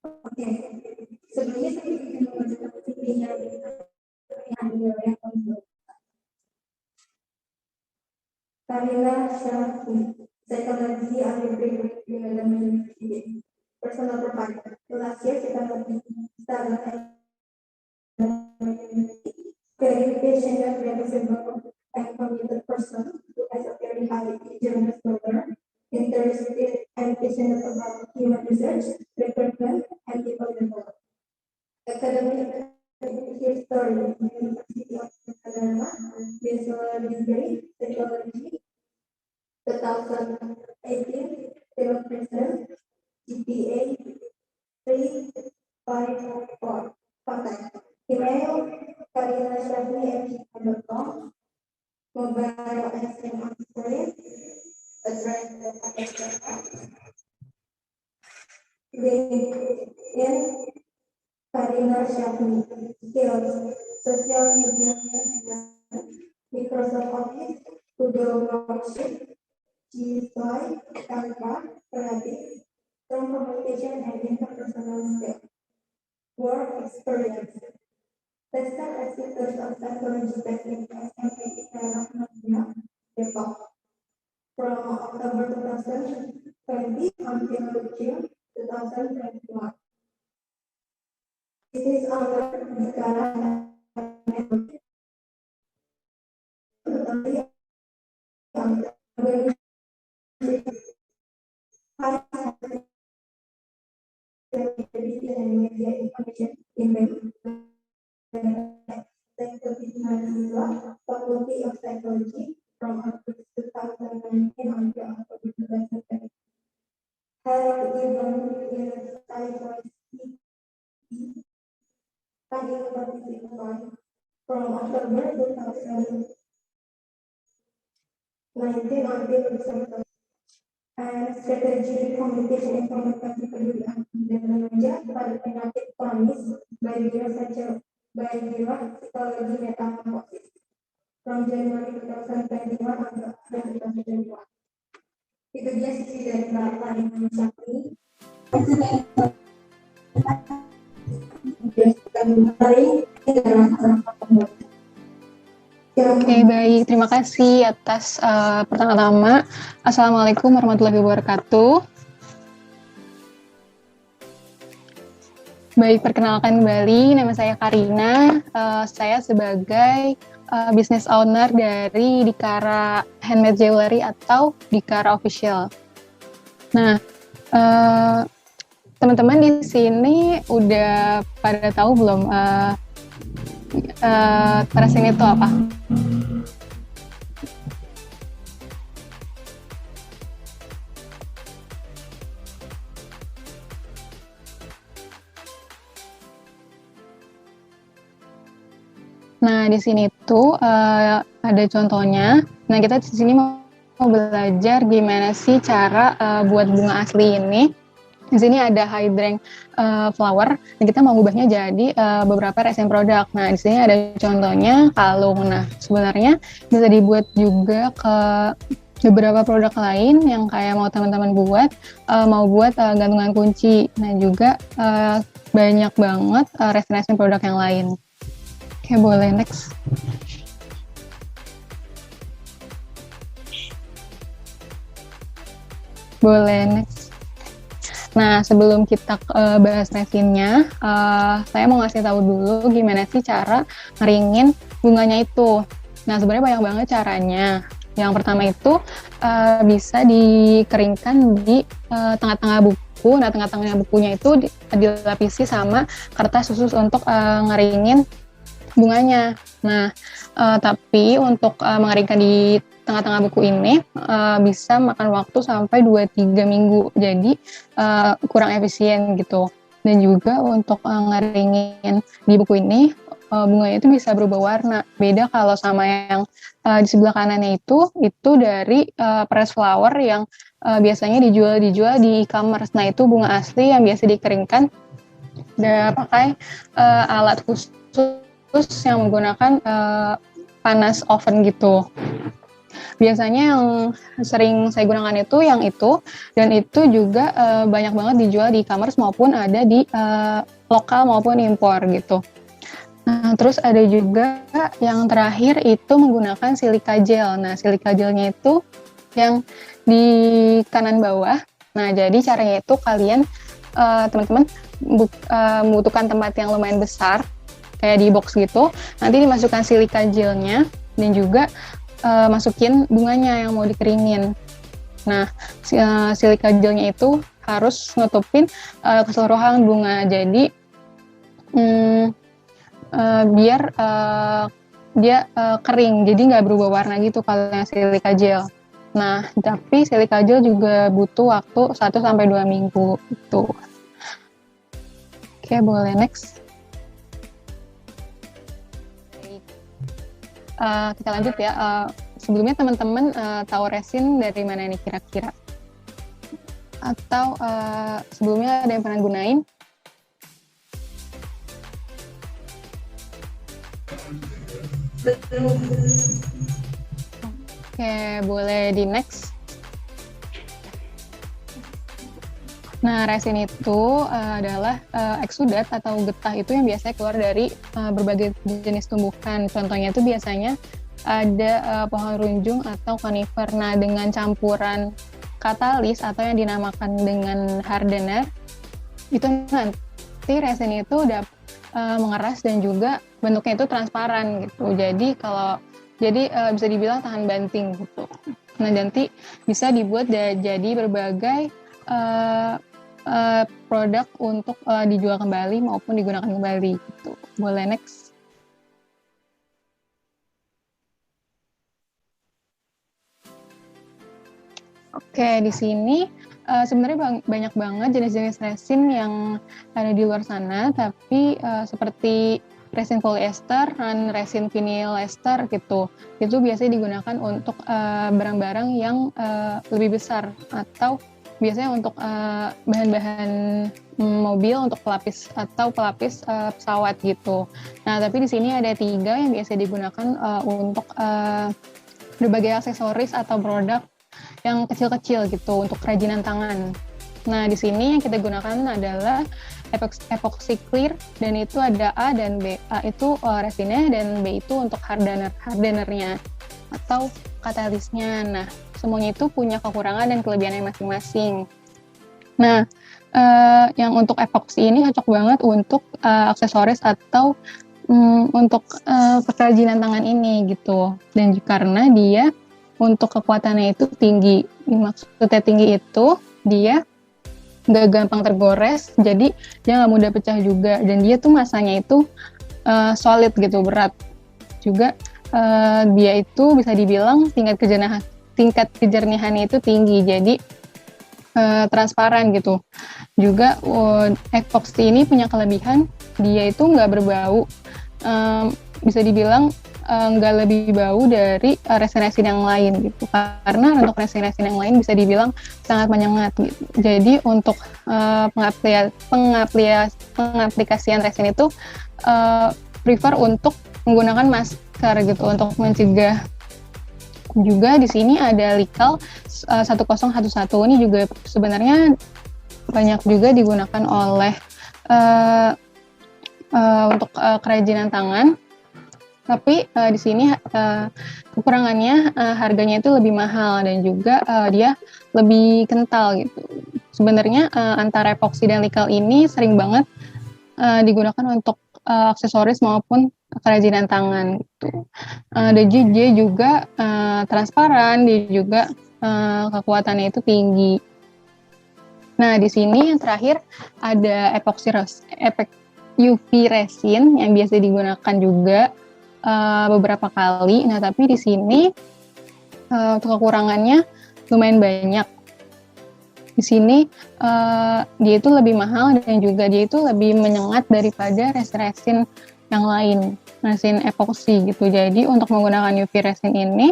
Oke, sebelumnya saya ingin membacakan CV-nya yang kedua. Karina Syafri, Psychology Undergraduate University. Personal profile. Last year, psychology started very patient and representable and committed person who has a very high German learner, interested and passionate about human research, recruitment, and people development. Academic history, University of Alabama, Visual Degree, Psychology, 2018, 0%, GPA 3.54. Contact. Email, karinashafni@gmail.com. Mobile SM on screen. Address LinkedIn, Karina Syafni. Skills, social media management, Microsoft Office, Google Worksheet, G-Slide, Canva, Creative, strong communication and interpersonal skills. Work experience. Tested acceptance of psychology testing SMP Islam Media, Depok. From October 2020 until June 2021. This is our Bikara network. Media information in Faculty of Psychology from August 2019 until October 2020. Held in psychology from October 2019 until December. And strategi communication informasi kepedulian dan remaja pada penyakit kronis baik psikologi metamorfosis from January 2021 until 2021. Itu dia sisi dari Mbak Karina Syafri. Oke, baik. Terima kasih atas pertama-tama. Assalamualaikum warahmatullahi wabarakatuh. Baik, perkenalkan kembali. Nama saya Karina. Saya sebagai business owner dari Dikara Handmade Jewelry atau Dikara Official. Nah, teman-teman di sini udah pada tahu belum tracing itu apa? Nah, di sini tuh ada contohnya. Nah, kita di sini mau belajar gimana sih cara buat bunga asli ini. Di sini ada hydrangea flower, dan kita mau ubahnya jadi beberapa resin produk. Nah, di sini ada contohnya kalung. Nah, sebenarnya bisa dibuat juga ke beberapa produk lain yang kayak mau teman-teman buat, mau buat gantungan kunci. Nah, juga banyak banget resin-resin produk yang lain. Oke, boleh next. Boleh next. Nah, sebelum kita bahas resinnya, saya mau ngasih tahu dulu gimana sih cara ngeringin bunganya itu. Nah, sebenarnya banyak banget caranya. Yang pertama itu bisa dikeringkan di tengah-tengah buku. Nah, tengah-tengahnya bukunya itu dilapisi sama kertas khusus untuk ngeringin bunganya. Nah, tapi untuk mengeringkan di tengah-tengah buku ini bisa makan waktu sampai 2-3 minggu, jadi kurang efisien gitu. Dan juga untuk ngeringin di buku ini bunganya itu bisa berubah warna. Beda kalau sama yang di sebelah kanannya itu dari press flower yang biasanya dijual di e-commerce. Nah, itu bunga asli yang biasa dikeringkan dan pakai alat khusus yang menggunakan panas oven gitu. biasanya yang sering saya gunakan itu yang itu, dan itu juga banyak banget dijual di e-commerce maupun ada di lokal maupun impor gitu. Nah, terus ada juga yang terakhir itu menggunakan silika gel. Nah, silika gelnya itu yang di kanan bawah. Nah, jadi caranya itu kalian teman-teman membutuhkan tempat yang lumayan besar, kayak di box gitu. Nanti dimasukkan silika gelnya dan juga masukin bunganya yang mau dikeringin. Nah, silika gelnya itu harus nutupin keseluruhan bunga. Jadi biar dia kering, jadi nggak berubah warna gitu kalau yang silika gel. Nah, tapi silika gel juga butuh waktu 1-2 minggu itu. Oke, boleh next. Kita lanjut ya. Sebelumnya teman-teman tahu resin dari mana nih kira-kira? Atau sebelumnya ada yang pernah gunain? Oke, boleh di next. Nah, resin itu adalah eksudat atau getah itu yang biasanya keluar dari berbagai jenis tumbuhan. Contohnya itu biasanya ada pohon runjung atau conifer. Nah, dengan campuran katalis atau yang dinamakan dengan hardener, itu nanti resin itu udah mengeras dan juga bentuknya itu transparan gitu. Jadi bisa dibilang tahan banting gitu. Nah, nanti bisa dibuat jadi berbagai produk untuk dijual kembali maupun digunakan kembali gitu. Boleh next. Oke, di sini sebenarnya banyak banget jenis-jenis resin yang ada di luar sana, tapi seperti resin polyester dan resin vinyl ester gitu, itu biasanya digunakan untuk barang-barang yang lebih besar atau biasanya untuk bahan-bahan mobil untuk pelapis pesawat gitu. Nah, tapi di sini ada 3 yang biasa digunakan untuk berbagai aksesoris atau produk yang kecil-kecil gitu untuk kerajinan tangan. Nah, di sini yang kita gunakan adalah epoxy clear, dan itu ada A dan B. A itu resinnya dan B itu untuk hardenernya atau katalisnya. Nah, semuanya itu punya kekurangan dan kelebihannya masing-masing. Nah, yang untuk epoxy ini cocok banget untuk aksesoris atau untuk kerajinan tangan ini gitu. Dan karena dia untuk kekuatannya itu tinggi. Maksudnya tinggi itu dia nggak gampang tergores, jadi dia nggak mudah pecah juga. Dan dia tuh masanya itu solid gitu, berat. Juga dia itu bisa dibilang tingkat kejernihannya itu tinggi, jadi transparan gitu. Juga epoxy ini punya kelebihan, dia itu nggak berbau. Bisa dibilang nggak lebih bau dari resin-resin yang lain gitu, karena untuk resin-resin yang lain bisa dibilang sangat menyengat gitu. Jadi untuk pengaplikasian resin itu prefer untuk menggunakan masker gitu untuk mencegah. Juga di sini ada Likal 1011, ini juga sebenarnya banyak juga digunakan oleh untuk kerajinan tangan. Tapi di sini kekurangannya harganya itu lebih mahal dan juga dia lebih kental gitu. Sebenarnya antara epoxy dan Likal ini sering banget digunakan untuk aksesoris maupun kerajinan tangan gitu. Dan dia juga transparan, dia juga kekuatannya itu tinggi. Nah, di sini yang terakhir ada epoxy UV resin yang biasa digunakan juga beberapa kali. Nah, tapi di sini untuk kekurangannya lumayan banyak. Di sini dia itu lebih mahal dan juga dia itu lebih menyengat daripada resin-resin yang lain, resin epoxy gitu. Jadi untuk menggunakan UV resin ini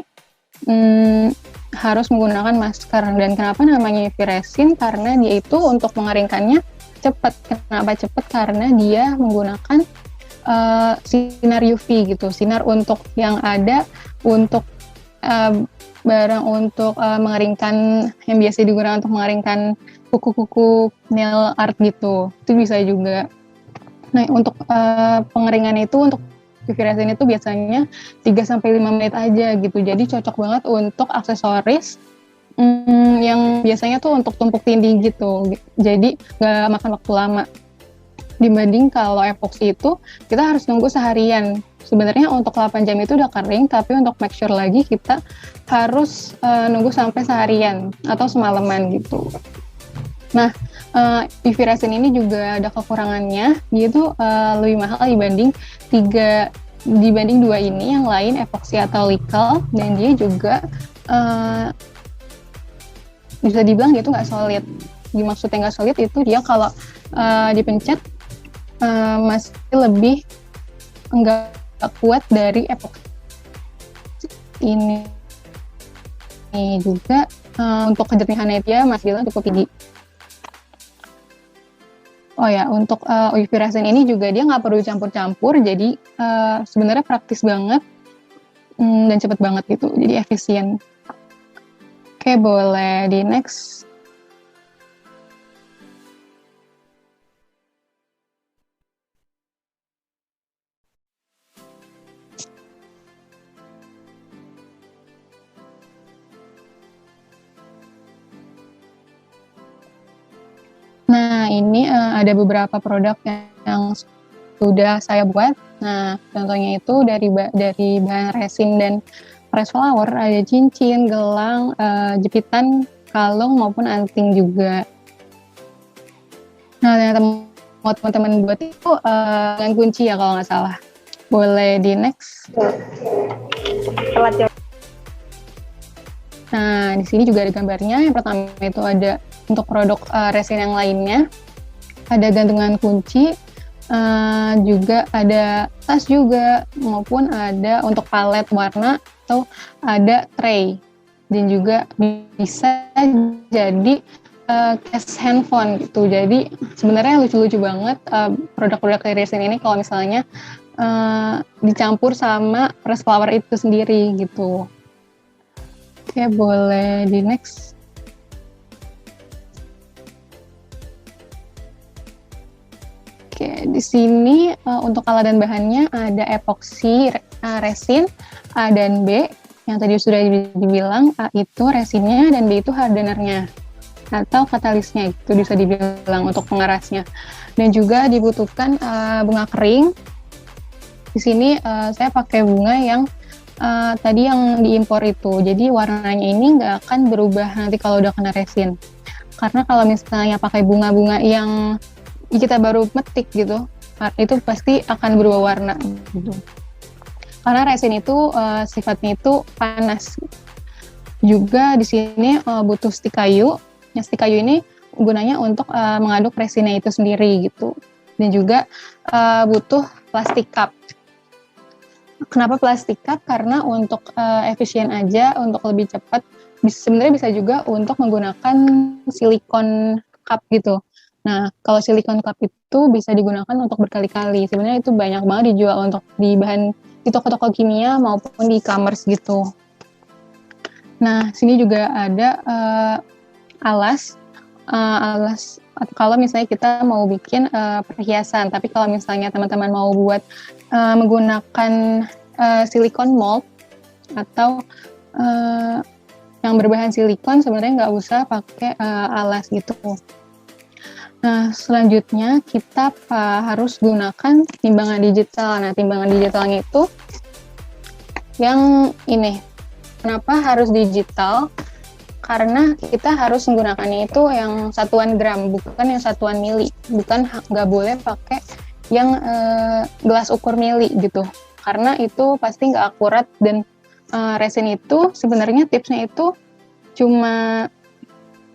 harus menggunakan masker. Dan kenapa namanya UV resin? Karena dia itu untuk mengeringkannya cepat. Kenapa cepat? Karena dia menggunakan sinar UV gitu, sinar untuk yang ada untuk barang untuk mengeringkan yang biasa digunakan untuk mengeringkan kuku-kuku nail art gitu, itu bisa juga. Nah, untuk pengeringan itu, untuk UV resin itu biasanya 3-5 menit aja gitu, jadi cocok banget untuk aksesoris yang biasanya tuh untuk tumpuk tindih gitu, jadi nggak makan waktu lama. Dibanding kalau epoxy itu kita harus nunggu seharian. Sebenarnya untuk 8 jam itu udah kering, tapi untuk make sure lagi kita harus nunggu sampai seharian atau semalaman gitu. Nah, UV resin ini juga ada kekurangannya, dia tuh lebih mahal dibanding dua ini yang lain, epoxy atau Lycal, dan dia juga bisa dibilang dia tuh nggak solid. Maksudnya nggak solid itu dia kalau dipencet masih lebih nggak kuat dari epoxy ini. Juga untuk kejernihannya dia masih bilang cukup tinggi. Oh ya, untuk UV resin ini juga dia nggak perlu campur-campur, jadi sebenarnya praktis banget dan cepet banget gitu, jadi efisien. Oke, boleh di next. Nah, ini ada beberapa produk yang sudah saya buat. Nah, contohnya itu dari bahan resin dan press flower, ada cincin, gelang, jepitan, kalung maupun anting juga. Nah, yang teman-teman buat itu dengan kunci ya kalau nggak salah. Boleh di next. Nah, di sini juga ada gambarnya. Yang pertama itu ada untuk produk resin yang lainnya, ada gantungan kunci, juga ada tas juga, maupun ada untuk palet warna atau ada tray, dan juga bisa jadi case handphone gitu. Jadi sebenarnya lucu-lucu banget produk-produk dari resin ini kalau misalnya dicampur sama press flower itu sendiri gitu. Oke, boleh di next. Oke, di sini untuk alat dan bahannya ada epoxy resin A dan B. Yang tadi sudah dibilang A itu resinnya dan B itu hardenernya atau katalisnya, itu bisa dibilang untuk pengerasnya. Dan juga dibutuhkan bunga kering. Di sini saya pakai bunga yang tadi yang diimpor itu. Jadi warnanya ini nggak akan berubah nanti kalau udah kena resin. Karena kalau misalnya pakai bunga-bunga yang kita baru metik gitu, itu pasti akan berubah warna gitu. Karena resin itu sifatnya itu panas. Juga di sini butuh stik kayu. Yang stik kayu ini gunanya untuk mengaduk resinnya itu sendiri gitu. Dan juga butuh plastik cup. Kenapa plastik cup? Karena untuk efisien aja, untuk lebih cepat. Sebenarnya bisa juga untuk menggunakan silikon cup gitu. Nah, kalau silikon cup itu bisa digunakan untuk berkali-kali. Sebenarnya itu banyak banget dijual untuk di toko-toko kimia maupun di e-commerce gitu. Nah, sini juga ada alas kalau misalnya kita mau bikin perhiasan. Tapi kalau misalnya teman-teman mau buat menggunakan silikon mold atau yang berbahan silikon, sebenarnya nggak usah pakai alas gitu. Nah, selanjutnya kita harus gunakan timbangan digital. Nah, timbangan digitalnya itu yang ini. Kenapa harus digital? Karena kita harus menggunakannya itu yang satuan gram, bukan yang satuan mili. Bukan, nggak boleh pakai yang gelas ukur mili gitu. Karena itu pasti nggak akurat, dan resin itu sebenarnya tipsnya itu cuma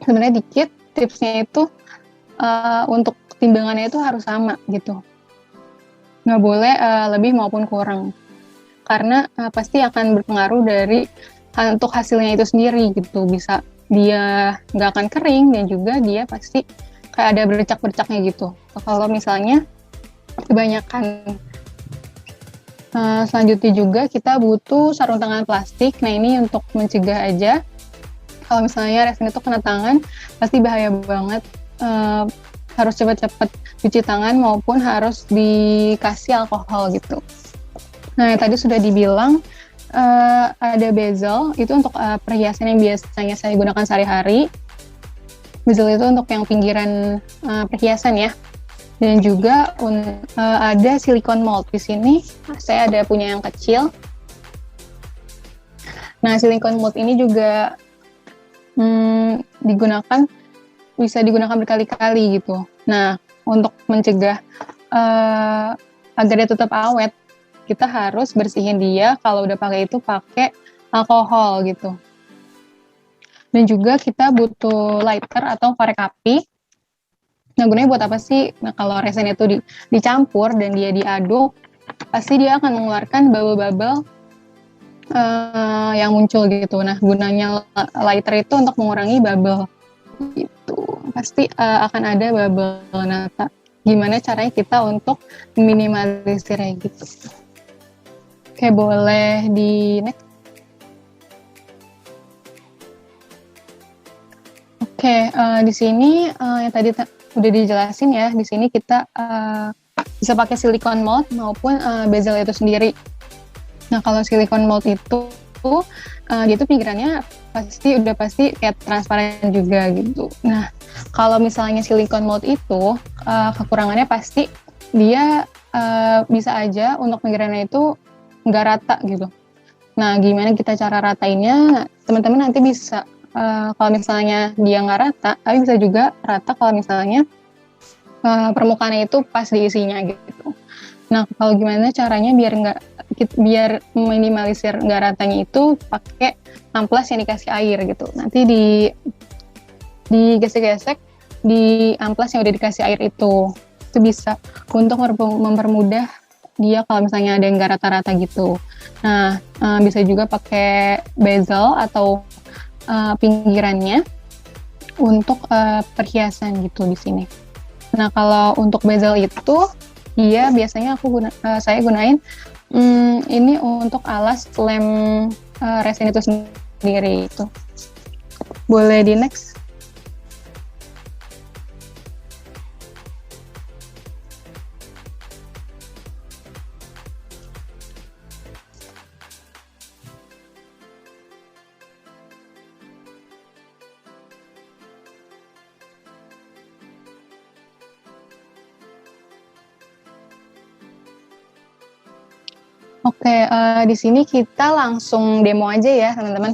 sebenarnya dikit. Tipsnya itu untuk timbangannya itu harus sama gitu, nggak boleh lebih maupun kurang, karena pasti akan berpengaruh dari untuk hasilnya itu sendiri gitu. Bisa dia nggak akan kering, dan juga dia pasti kayak ada bercak-bercaknya gitu kalau misalnya kebanyakan. Selanjutnya juga kita butuh sarung tangan plastik. Nah ini untuk mencegah aja kalau misalnya resin itu kena tangan pasti bahaya banget. Harus cepat-cepat cuci tangan maupun harus dikasih alkohol gitu. Nah yang tadi sudah dibilang ada bezel itu untuk perhiasan yang biasanya saya gunakan sehari-hari. Bezel itu untuk yang pinggiran perhiasan ya. Dan juga ada silikon mold di sini. Saya ada punya yang kecil. Nah, silikon mold ini juga bisa digunakan berkali-kali gitu. Nah, untuk mencegah agar dia tetap awet, kita harus bersihin dia. Kalau udah pakai itu pakai alkohol gitu. Dan juga kita butuh lighter atau korek api. Nah, gunanya buat apa sih? Nah, kalau resin itu dicampur dan dia diaduk, pasti dia akan mengeluarkan bubble-bubble yang muncul gitu. Nah, gunanya lighter itu untuk mengurangi bubble gitu. Pasti akan ada bubble. Nah, gimana caranya kita untuk minimalisirnya gitu. Oke, boleh di next. Oke, di sini yang tadi udah dijelasin ya, di sini kita bisa pakai silikon mold maupun bezel itu sendiri. Nah, kalau silikon mold itu dia tuh pinggirannya pasti kayak transparan juga gitu. Nah, kalau misalnya silikon mold itu kekurangannya pasti dia bisa aja untuk pinggirannya itu nggak rata gitu. Nah, gimana kita cara ratainnya? Teman-teman nanti bisa kalau misalnya dia nggak rata, tapi bisa juga rata kalau misalnya permukaannya itu pas diisinya gitu. Nah, kalau gimana caranya biar minimalisir nggak ratanya itu pakai amplas yang dikasih air gitu. Nanti digesek-gesek di amplas yang udah dikasih air itu bisa untuk mempermudah dia kalau misalnya ada yang nggak rata-rata gitu. Nah, bisa juga pakai bezel atau pinggirannya untuk perhiasan gitu di sini. Nah, kalau untuk bezel itu dia biasanya saya gunain ini untuk alas lem resin itu sendiri itu. Boleh di next. Oke, di sini kita langsung demo aja ya, teman-teman.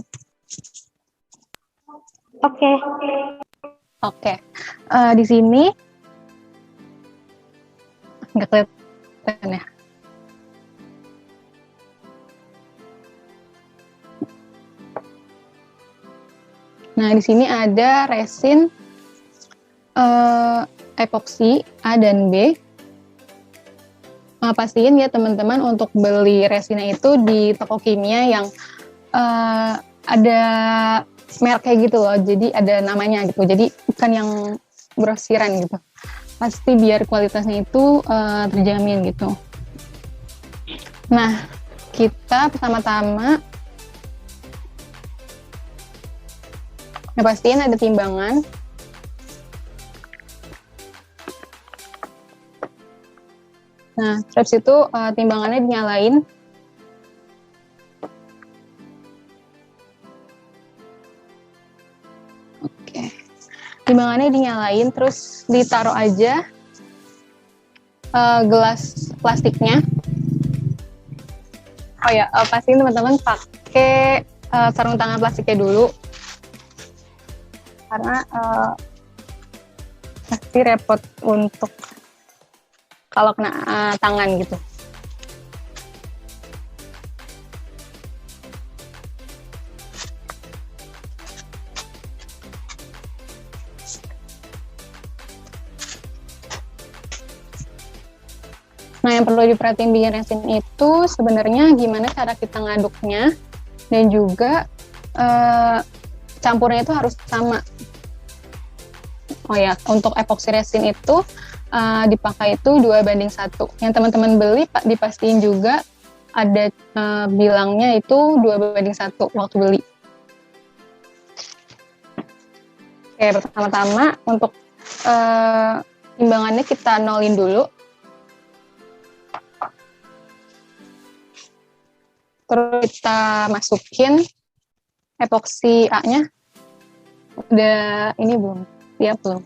Oke. Di sini nggak kelihatan ya. Nah, di sini ada resin epoksi A dan B. Pastiin ya teman-teman untuk beli resinnya itu di toko kimia yang ada merek kayak gitu loh, jadi ada namanya gitu, jadi bukan yang grosiran gitu. Pasti biar kualitasnya itu terjamin gitu. Nah, kita pertama-tama pastiin ada timbangan. Nah, terus itu timbangannya dinyalain. Oke. Timbangannya dinyalain, terus ditaruh aja gelas plastiknya. Oh ya, pastiin teman-teman pakai sarung tangan plastiknya dulu. Karena pasti repot untuk kalau kena tangan gitu. Nah, yang perlu diperhatiin bikin resin itu sebenarnya gimana cara kita ngaduknya dan juga campurnya itu harus sama. Oh ya, untuk epoxy resin itu dipakai itu 2:1. Yang teman-teman beli dipastiin juga ada bilangnya itu 2:1 waktu beli. Oke, pertama-tama untuk timbangannya kita nolin dulu. Terus kita masukin epoksi A-nya. Udah ini belum? Siap belum?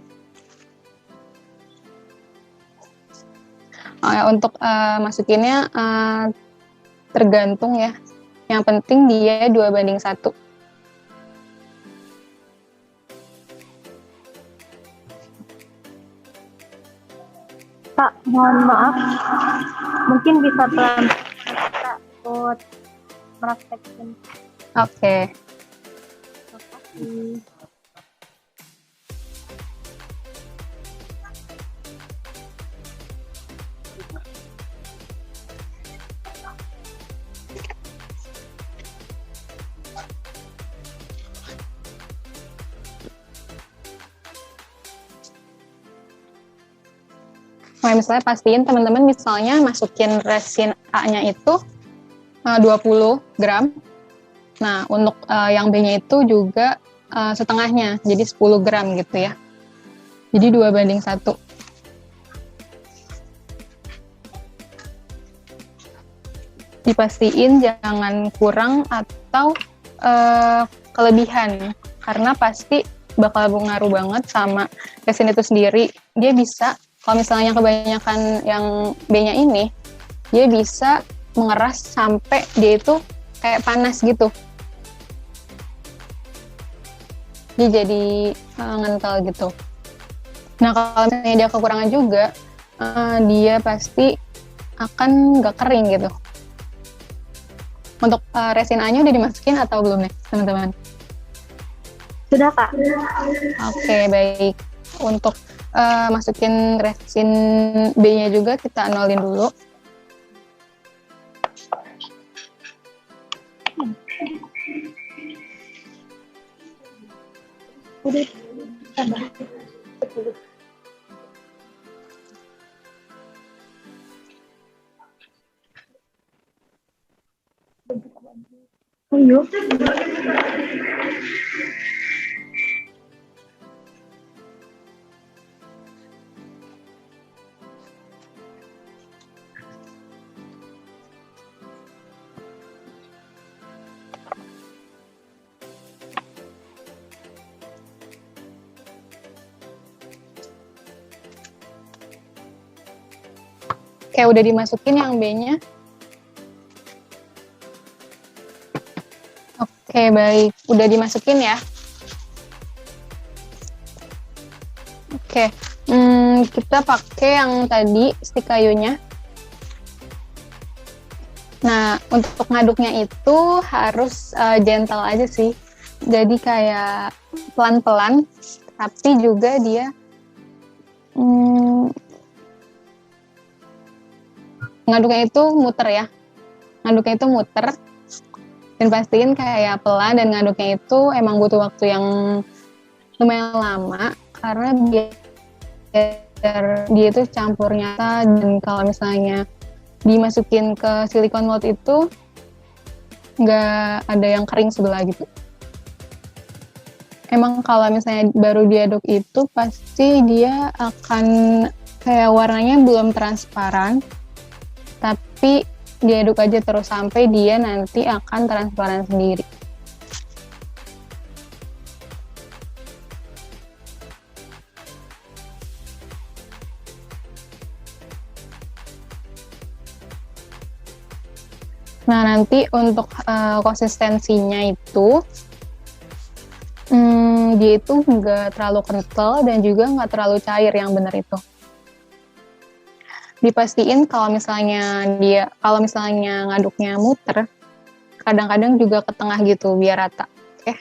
Untuk masukinnya tergantung ya. Yang penting dia 2:1. Kak, mohon maaf, mungkin bisa pelan Kak ikut meraktekin. Oke. Makasih. Nah, misalnya pastiin teman-teman misalnya masukin resin A-nya itu 20 gram. Nah, untuk yang B-nya itu juga setengahnya, jadi 10 gram gitu ya. Jadi 2:1. Dipastiin jangan kurang atau kelebihan, karena pasti bakal ngaruh banget sama resin itu sendiri. Dia bisa, kalau misalnya kebanyakan yang B-nya ini, dia bisa mengeras sampai dia itu kayak panas gitu. Dia jadi ngental gitu. Nah, kalau misalnya dia kekurangan juga, dia pasti akan nggak kering gitu. Untuk resin A-nya udah dimasukin atau belum nih, teman-teman? Sudah, Kak. Oke, baik. Untuk masukin resin B-nya juga kita nolin dulu. Udah, tambah. Ayo. Oke, udah dimasukin yang B-nya. Oke, baik. Udah dimasukin ya. Oke, kita pakai yang tadi stik kayunya. Nah, untuk ngaduknya itu harus gentle aja sih. Jadi kayak pelan-pelan, tapi juga dia ngaduknya itu muter ya. Ngaduknya itu muter. Dan pastiin kayak pelan, dan ngaduknya itu emang butuh waktu yang lumayan lama, karena biar dia itu campur nyata, dan kalau misalnya dimasukin ke silikon mold itu nggak ada yang kering sebelah gitu. Emang kalau misalnya baru diaduk itu pasti dia akan kayak warnanya belum transparan, tapi diaduk aja terus sampai dia nanti akan transparan sendiri. Nah, nanti untuk konsistensinya itu dia itu nggak terlalu kental dan juga nggak terlalu cair, yang benar itu. Dipastiin kalau misalnya ngaduknya muter, kadang-kadang juga ke tengah gitu biar rata. Oke.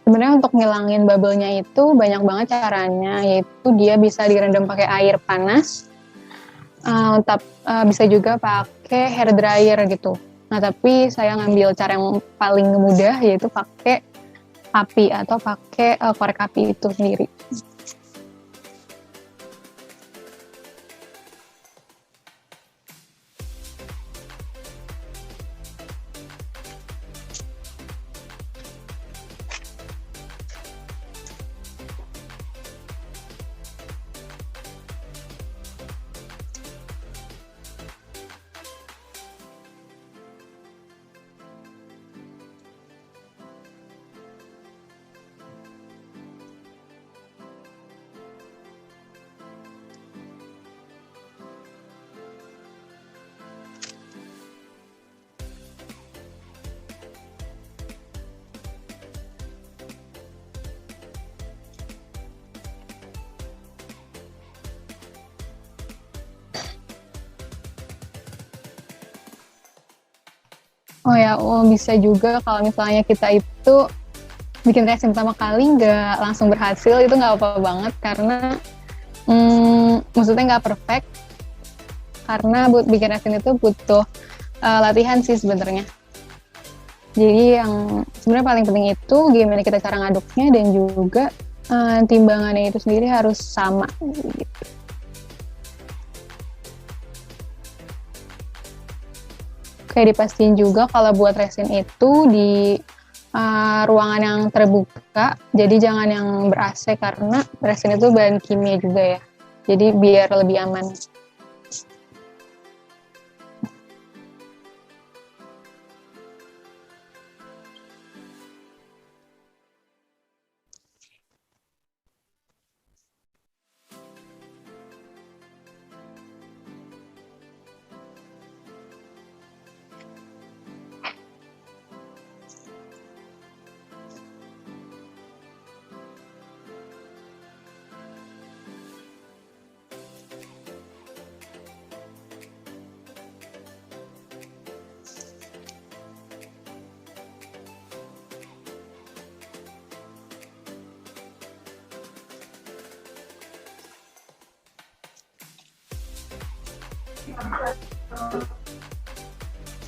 Sebenarnya untuk ngilangin bubble-nya itu banyak banget caranya, yaitu dia bisa direndam pakai air panas Bisa juga pakai hair dryer gitu. Nah, tapi saya ngambil cara yang paling mudah, yaitu pakai api atau pakai korek api itu sendiri. Bisa juga kalau misalnya kita itu bikin reaksi pertama kali nggak langsung berhasil, itu nggak apa-apa banget, karena maksudnya nggak perfect, karena buat bikin reaksi itu butuh latihan sih sebenarnya. Jadi yang sebenarnya paling penting itu gimana kita cara ngaduknya, dan juga timbangannya itu sendiri harus sama gitu. Kayak dipastiin juga kalau buat resin itu di ruangan yang terbuka, jadi jangan yang ber-AC, karena resin itu bahan kimia juga ya, jadi biar lebih aman.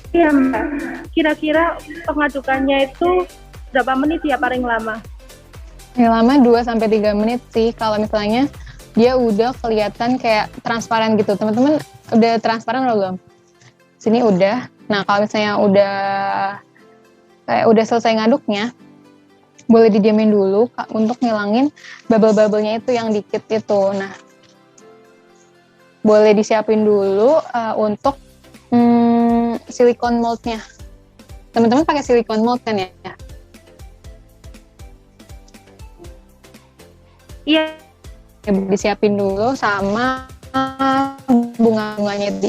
Iya Mbak, kira-kira pengadukannya itu berapa menit ya paling lama? Yang lama 2-3 menit sih, kalau misalnya dia udah kelihatan kayak transparan gitu. Teman-teman udah transparan belum? Sini udah. Nah, kalau misalnya udah selesai ngaduknya, boleh didiamin dulu untuk ngilangin bubble-bubble-nya itu yang dikit itu. Nah, boleh disiapin dulu untuk silikon mold-nya. Teman-teman pakai silikon mold kan ya? Iya. Disiapin dulu sama bunga-bunganya di.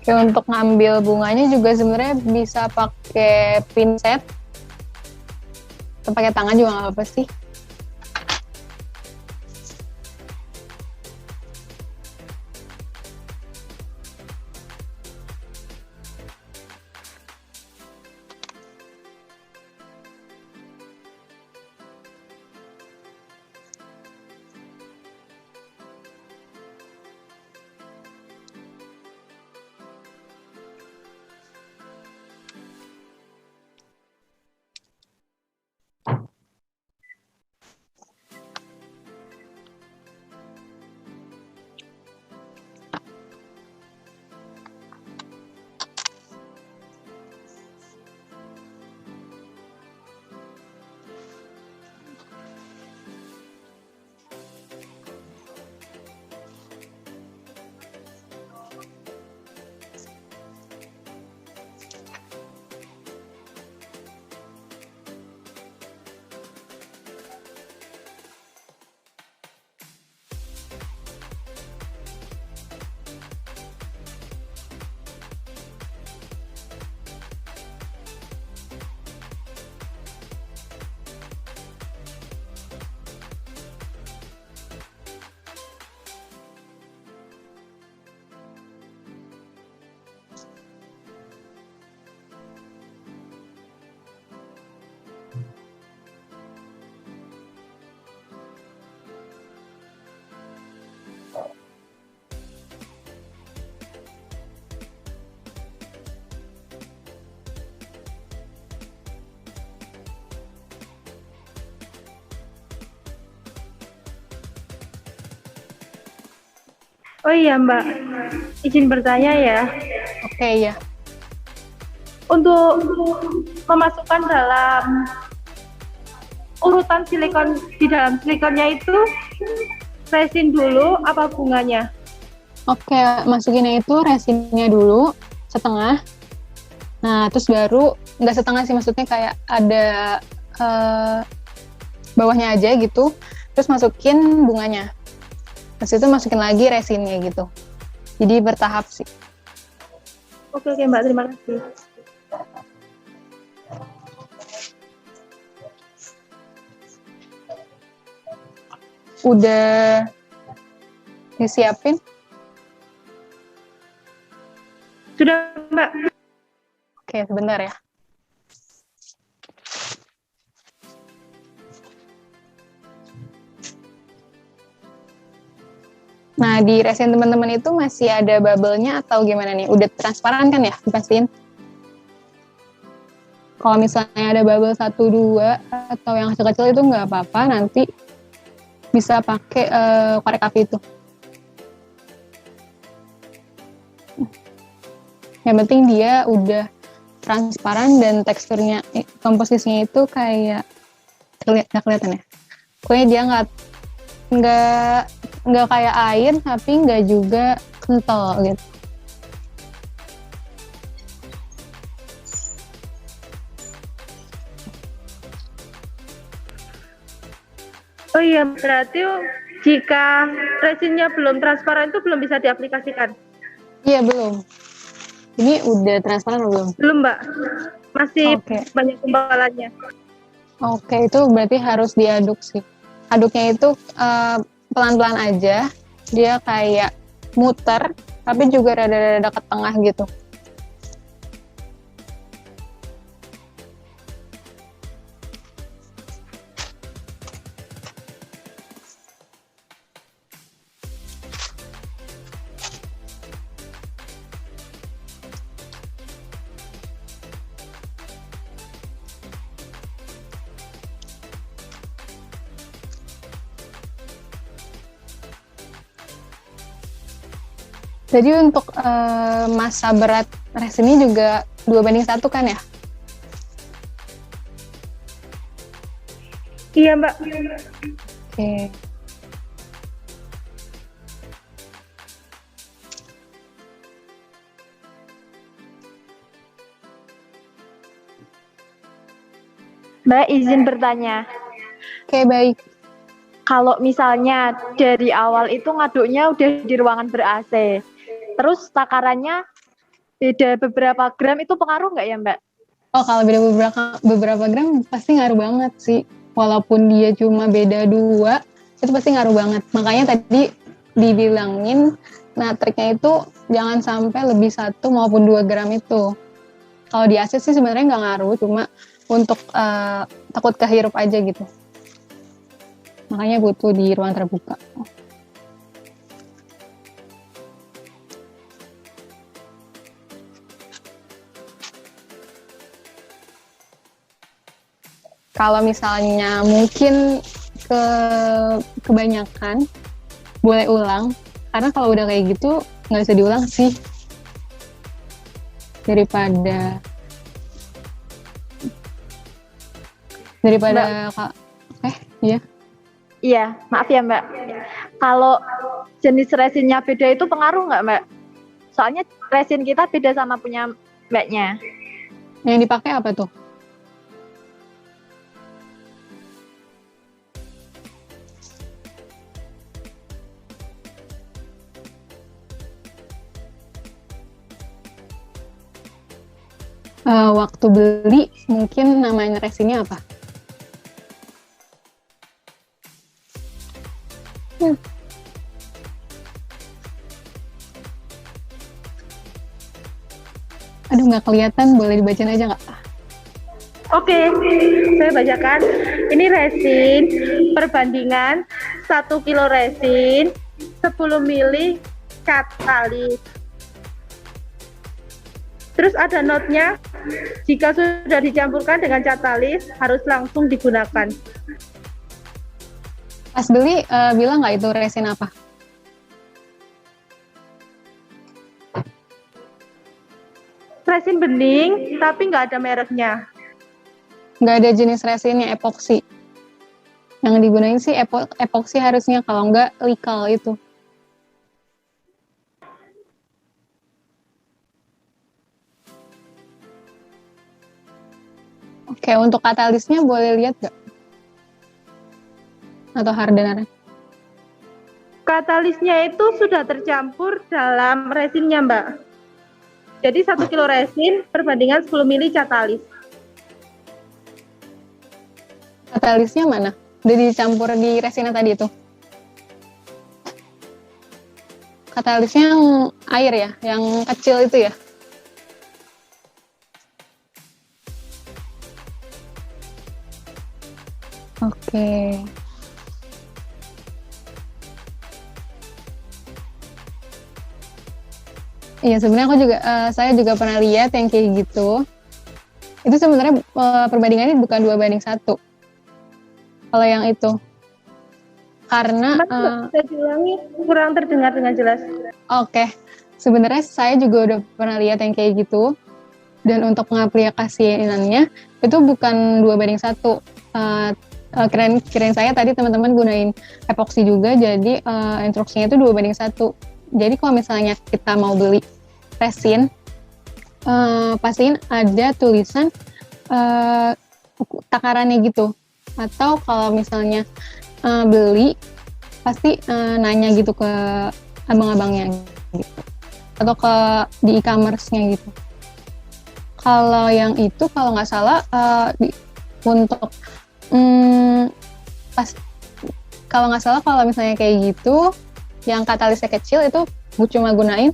Oke, untuk ngambil bunganya juga sebenarnya bisa pakai pinset atau pakai tangan juga nggak apa-apa sih. Oh iya Mbak, izin bertanya ya. Oke ya. Untuk memasukkan dalam urutan silikon, di dalam silikonnya itu resin dulu apa bunganya? Oke, masukinnya itu resinnya dulu setengah. Nah, terus baru nggak setengah sih, maksudnya kayak ada bawahnya aja gitu. Terus masukin bunganya. Terus itu masukin lagi resinnya gitu. Jadi bertahap sih. Oke Mbak, terima kasih. Udah disiapin? Sudah Mbak. Oke, sebentar ya. Nah, di resin teman-teman itu masih ada bubble-nya atau gimana nih? Udah transparan kan ya? Dipastiin. Kalau misalnya ada bubble 1, 2, atau yang kecil-kecil itu nggak apa-apa, nanti bisa pakai korek api itu. Yang penting dia udah transparan dan teksturnya, komposisinya itu kayak nggak kelihatan ya. Pokoknya dia nggak kayak air, tapi nggak juga kental gitu. Oh iya, berarti jika resinnya belum transparan itu belum bisa diaplikasikan? Iya, belum. Ini udah transparan atau belum? Belum Mbak, masih Oke. banyak gumpalannya. Oke, itu berarti harus diaduk sih. Aduknya itu pelan-pelan aja, dia kayak muter, tapi juga rada-rada ke tengah gitu. Jadi untuk massa berat resinnya juga 2:1 kan ya? Iya Mbak. Oke. Mbak izin bertanya, Oke, baik. kalau misalnya dari awal itu ngaduknya udah di ruangan ber-AC, terus takarannya beda beberapa gram, itu pengaruh nggak ya Mbak? Oh, kalau beda beberapa gram pasti ngaruh banget sih. Walaupun dia cuma beda 2, itu pasti ngaruh banget. Makanya tadi dibilangin, nah triknya itu jangan sampai lebih 1 maupun 2 gram itu. Kalau di AC sih sebenarnya nggak ngaruh, cuma untuk takut kehirup aja gitu. Makanya butuh di ruang terbuka. Kalau misalnya mungkin kebanyakan, boleh ulang. Karena kalau udah kayak gitu, nggak bisa diulang sih. Daripada iya. Iya, maaf ya Mbak. Kalau jenis resinnya beda itu pengaruh nggak Mbak? Soalnya resin kita beda sama punya Mbaknya. Yang dipakai apa tuh? Waktu beli mungkin namanya resinnya apa? Aduh, nggak kelihatan, boleh dibacain aja nggak? Oke, saya bacakan. Ini resin perbandingan 1 kilo resin 10 mili katalis. Terus ada notnya, jika sudah dicampurkan dengan katalis harus langsung digunakan. Pas beli bilang nggak itu resin apa? resin bening tapi nggak ada mereknya. Nggak ada jenis resinnya, epoksi. Yang digunain sih epoksi harusnya, kalau nggak likal itu. Oke, untuk katalisnya boleh lihat nggak? Atau hardener? Katalisnya itu sudah tercampur dalam resinnya, Mbak. Jadi 1 kilo resin perbandingan 10 mili katalis. Katalisnya mana? Udah dicampur di resinnya tadi itu? Katalisnya yang air ya? Yang kecil itu ya? Oke. Iya, sebenarnya saya juga pernah lihat yang kayak gitu. Itu sebenarnya perbandingannya bukan 2:1. Kalau yang itu. Karena Bisa diulangi, kurang terdengar dengan jelas. Oke. Sebenarnya saya juga udah pernah lihat yang kayak gitu. Dan untuk mengaplikasikannya itu bukan 2:1. Kirain saya tadi teman-teman gunain epoksi juga, jadi instruksinya itu 2:1. Jadi kalau misalnya kita mau beli resin, pastiin ada tulisan takarannya gitu. Atau kalau misalnya beli, pasti nanya gitu ke abang-abangnya gitu. Atau di e-commerce-nya gitu. Kalau yang itu, kalau nggak salah, untuk kalau nggak salah, kalau misalnya kayak gitu, yang katalisnya kecil itu cuma gunain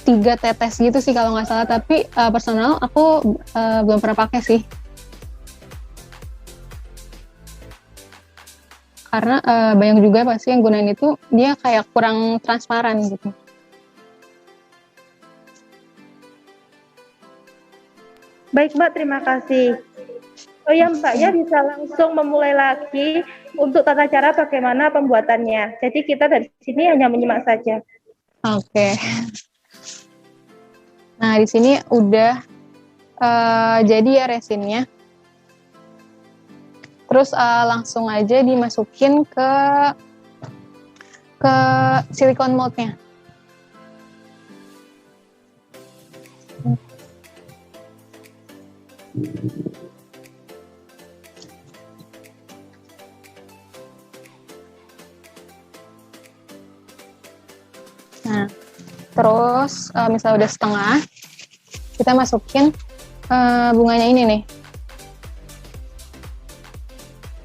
3 tetes gitu sih kalau nggak salah. Tapi personal aku belum pernah pakai sih, karena banyak juga pasti yang gunain itu dia kayak kurang transparan gitu. Baik, Mbak, terima kasih. Oh ya, Mbak, ya bisa langsung memulai lagi untuk tata cara bagaimana pembuatannya. Jadi kita dari sini hanya menyimak saja. Oke. Nah, di sini udah jadi ya resinnya. Terus langsung aja dimasukin ke silikon mold-nya. Nah, terus misalnya udah setengah, kita masukin bunganya ini nih.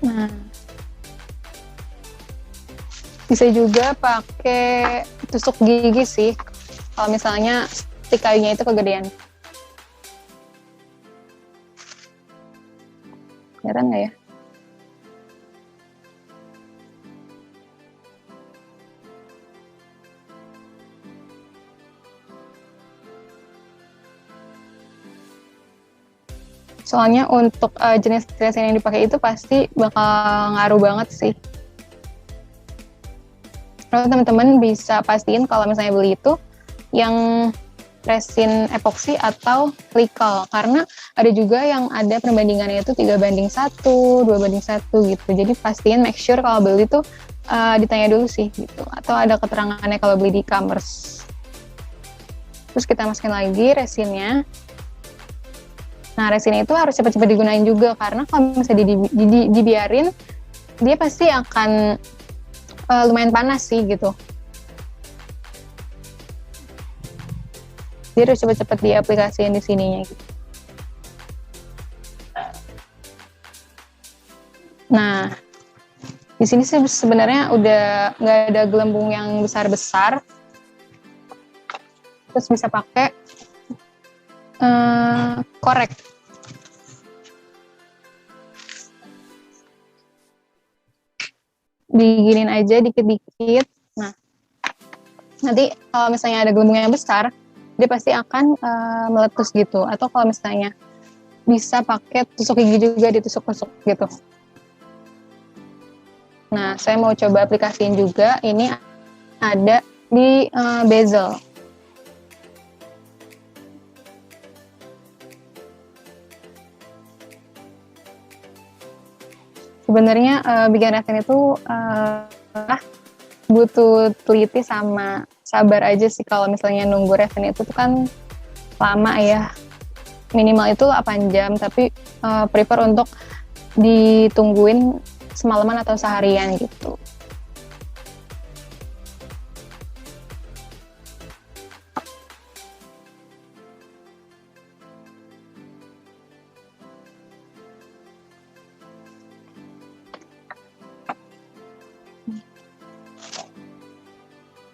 Nah, bisa juga pakai tusuk gigi sih, kalau misalnya stik kayunya itu kegedean. Kelihatan nggak ya? Soalnya untuk jenis resin yang dipakai itu pasti bakal ngaruh banget sih. Lalu teman-teman bisa pastiin kalau misalnya beli itu yang resin epoksi atau likal, karena ada juga yang ada perbandingannya itu 3:1, 2:1 gitu. Jadi pastiin make sure kalau beli itu ditanya dulu sih gitu, atau ada keterangannya kalau beli di e-commerce. Terus kita masukin lagi resinnya. Nah, resin itu harus cepat-cepat digunain juga, karena kalau misalnya dibiarin, dia pasti akan lumayan panas sih gitu. Dia harus cepat-cepat diaplikasiin di sininya gitu. Nah, di sini sih sebenarnya udah nggak ada gelembung yang besar-besar. Terus bisa pakai korek. Diginin aja dikit-dikit. Nah, nanti kalau misalnya ada gelembung yang besar, dia pasti akan meletus gitu. Atau kalau misalnya bisa pakai tusuk gigi juga, ditusuk-tusuk gitu. Nah, saya mau coba aplikasiin juga. Ini ada di bezel. Sebenarnya bikin resin itu butuh teliti sama sabar aja sih. Kalau misalnya nunggu resin itu tuh kan lama ya, minimal itu 8 jam, tapi prefer untuk ditungguin semalaman atau seharian gitu.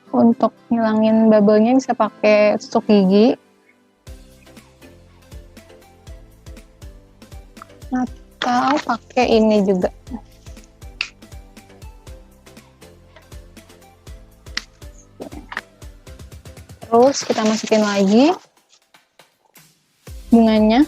Untuk ngilangin bubble-nya bisa pakai tusuk gigi atau pakai ini juga. Terus kita masukin lagi bunganya.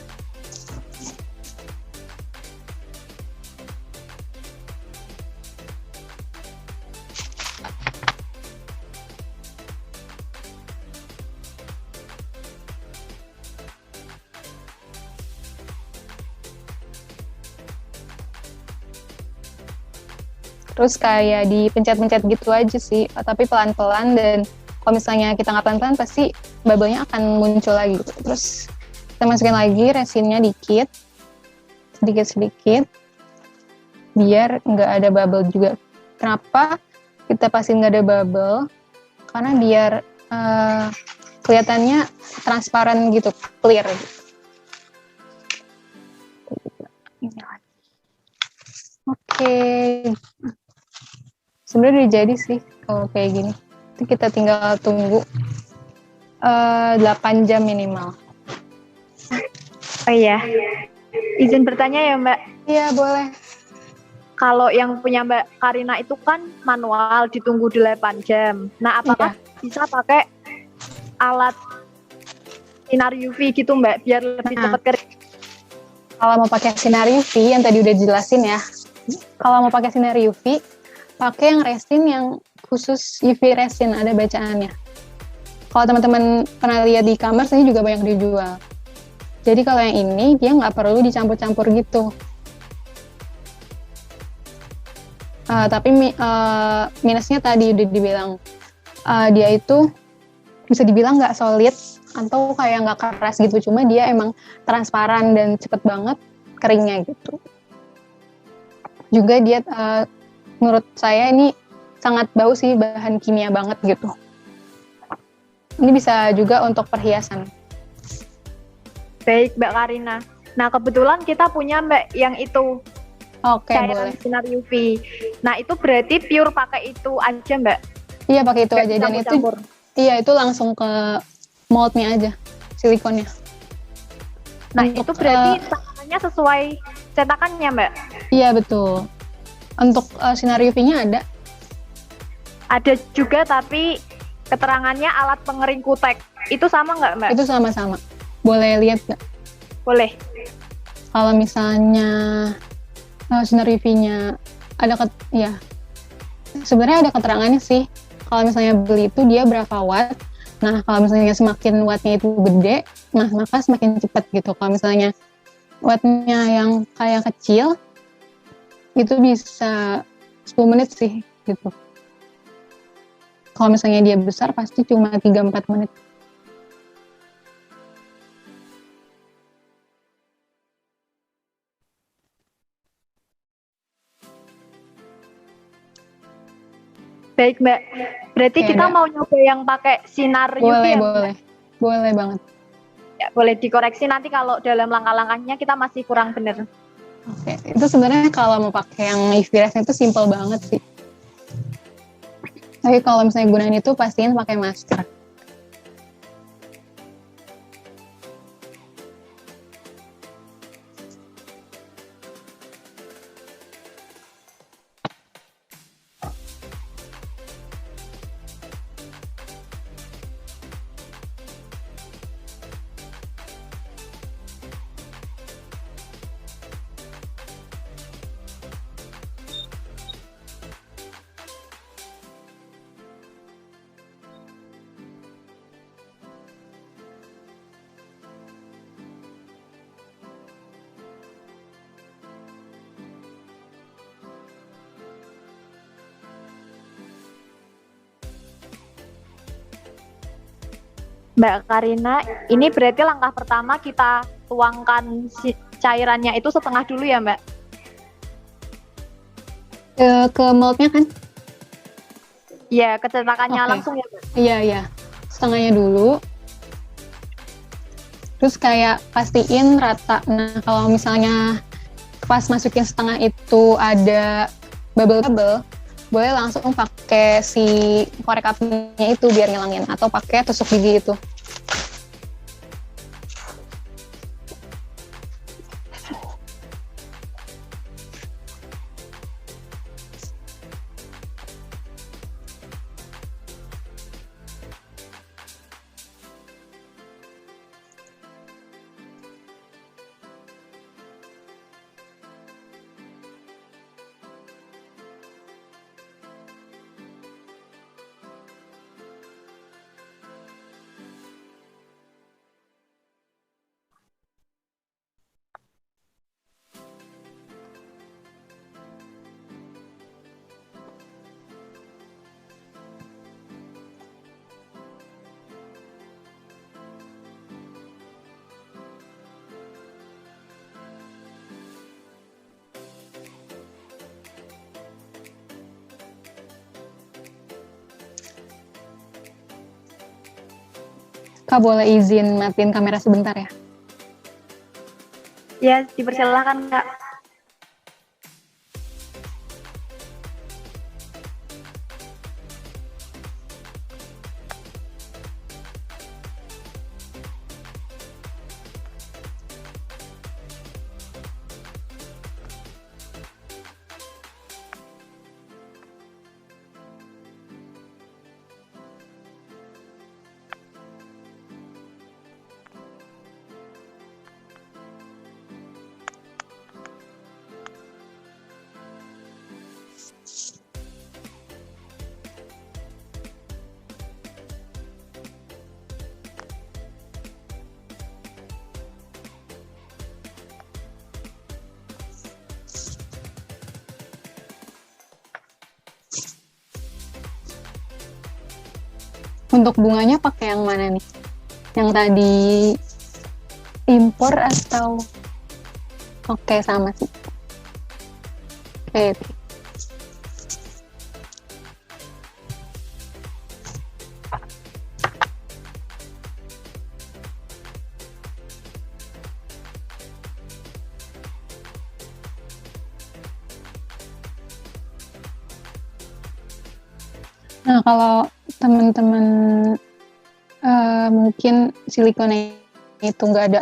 Terus kayak dipencet-pencet gitu aja sih, tapi pelan-pelan, dan kalau misalnya kita nggak pelan-pelan pasti bubble-nya akan muncul lagi gitu. Terus kita masukin lagi resinnya dikit, sedikit-sedikit, biar nggak ada bubble juga. Kenapa kita pasti nggak ada bubble? Karena biar kelihatannya transparan gitu, clear gitu. Oke. Sebenarnya udah jadi sih kalau kayak gini. Itu kita tinggal tunggu 8 jam minimal. Oh iya, izin bertanya ya Mbak. Iya, boleh. Kalau yang punya Mbak Karina itu kan manual ditunggu 8 jam. Nah, apakah bisa pakai alat sinar UV gitu Mbak biar lebih cepat kering? Kalau mau pakai sinar UV yang tadi udah jelasin ya. Kalau mau pakai sinar UV, pakai yang resin yang khusus UV resin, ada bacaannya. Kalau teman-teman pernah lihat di e-commerce, ini juga banyak dijual. Jadi kalau yang ini, dia nggak perlu dicampur-campur gitu. Tapi minusnya tadi udah dibilang, dia itu bisa dibilang nggak solid, atau kayak nggak keras gitu. Cuma dia emang transparan dan cepet banget keringnya gitu. Juga dia menurut saya ini sangat bau sih, bahan kimia banget gitu. Ini bisa juga untuk perhiasan. Baik Mbak Karina. Nah kebetulan kita punya Mbak yang itu. Oke, cairan boleh. sinar UV. Nah itu berarti pure pakai itu aja Mbak? Iya, pakai itu Nggak aja, dan itu campur-campur? iya, itu langsung ke moldnya aja, silikonnya. Nah Untuk, itu berarti takarannya sesuai cetakannya Mbak? Iya, betul. Untuk sinar UV-nya ada. Ada juga tapi keterangannya alat pengering kutek. Itu sama nggak Mbak? Itu sama-sama. Boleh lihat nggak? Boleh. Kalau misalnya sinar UV-nya ada, ya sebenarnya ada keterangannya sih. Kalau misalnya beli itu dia berapa watt. Nah, kalau misalnya semakin wattnya itu gede, nah maka semakin cepat gitu. Kalau misalnya wattnya yang kayak kecil, itu bisa 10 menit sih gitu. Kalau misalnya dia besar, pasti cuma 3-4 menit. Baik Mbak. Berarti Oke, kita ada. mau nyoba yang pakai sinar UV Boleh, ya? boleh. Boleh banget. Ya, boleh dikoreksi nanti kalau dalam langkah-langkahnya kita masih kurang benar. Oke, itu sebenarnya kalau mau pakai yang UV resin itu simple banget sih. Tapi kalau misalnya gunain itu pastiin pakai masker. Mbak Karina, ini berarti langkah pertama kita tuangkan cairannya itu setengah dulu ya Mbak? Ke moldnya kan? Iya, kecetakannya Oke. langsung ya Mbak? Iya, setengahnya dulu. Terus kayak pastiin rata. Nah, kalau misalnya pas masukin setengah itu ada bubble-bubble, boleh langsung pakai si korek apinya itu biar ngilangin, atau pakai tusuk gigi itu. Kak, boleh izin matiin kamera sebentar ya? Ya, dipersilakan Kak. Untuk bunganya pakai yang mana nih? Yang tadi impor atau? Oke, sama sih. Oke. Nah, kalau teman-teman mungkin silikonnya itu nggak ada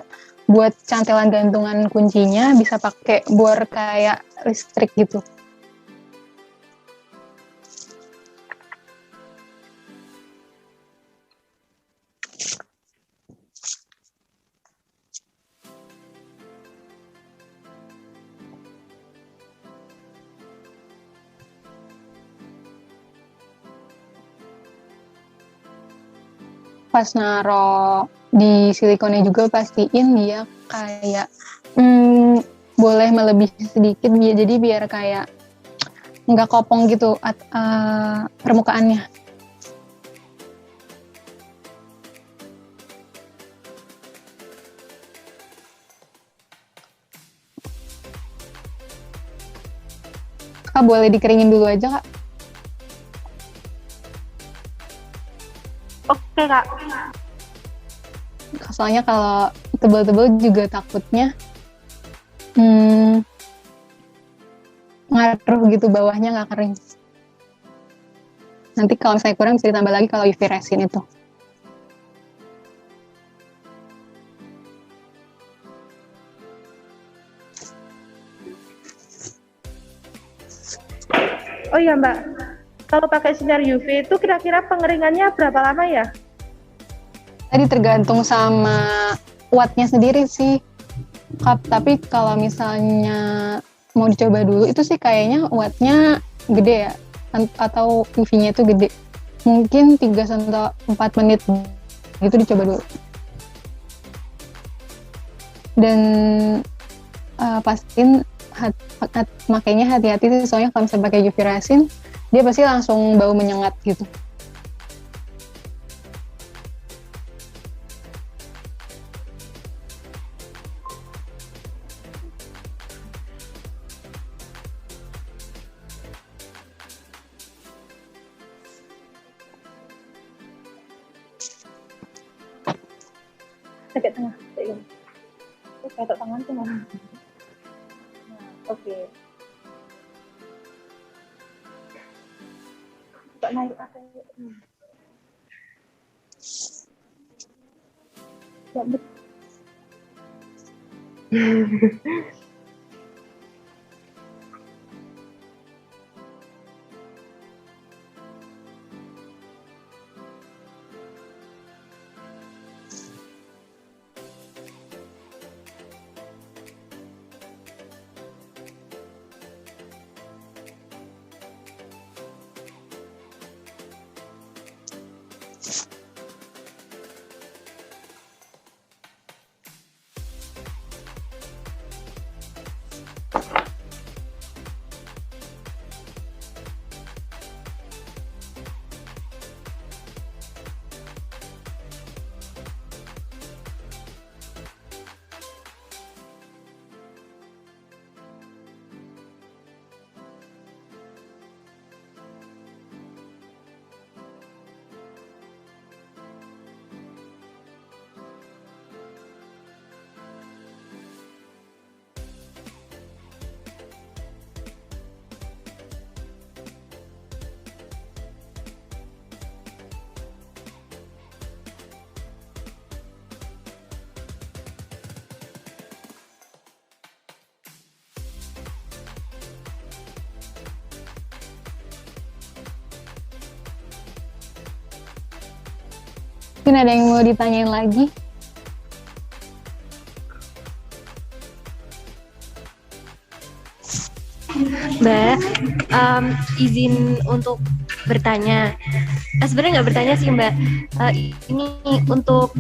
buat cantelan gantungan kuncinya, bisa pakai bor kayak listrik gitu. Pas naro di silikonnya juga pastiin dia kayak boleh melebihi sedikit, jadi biar kayak nggak kopong gitu permukaannya. Kak, boleh dikeringin dulu aja Kak. Oke Kak. Soalnya kalau tebal-tebal juga takutnya ngaruh gitu, bawahnya nggak kering. Nanti kalau misalnya kurang bisa ditambah lagi kalau UV resin itu. Oh iya Mbak, kalau pakai sinar UV itu kira-kira pengeringannya berapa lama ya? Tadi tergantung sama wattnya sendiri sih, Kak. Tapi kalau misalnya mau dicoba dulu, itu sih kayaknya wattnya gede ya, atau UV-nya itu gede. Mungkin 3-4 menit gitu dicoba dulu. Dan pastiin makanya hati-hati sih, soalnya kalau misalnya pakai UV resin, dia pasti langsung bau menyengat gitu. Sakit tengah. Kayak tangan tuh mana? Nah, oke. Coba naik apa? Coba. Mungkin ada yang mau ditanyain lagi? Mbak, izin untuk bertanya. Sebenarnya nggak bertanya sih Mbak. Ini untuk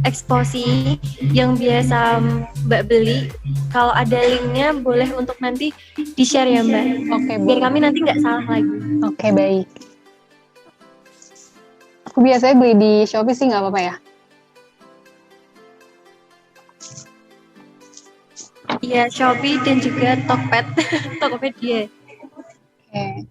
eksposi yang biasa Mbak beli. Kalau ada linknya boleh untuk nanti di-share ya Mbak. Oke, Biar kami nanti nggak salah lagi. Oke, baik. Aku biasanya beli di Shopee sih, nggak apa-apa ya? Iya, Shopee dan juga Tokped. Tokopedia. Oke.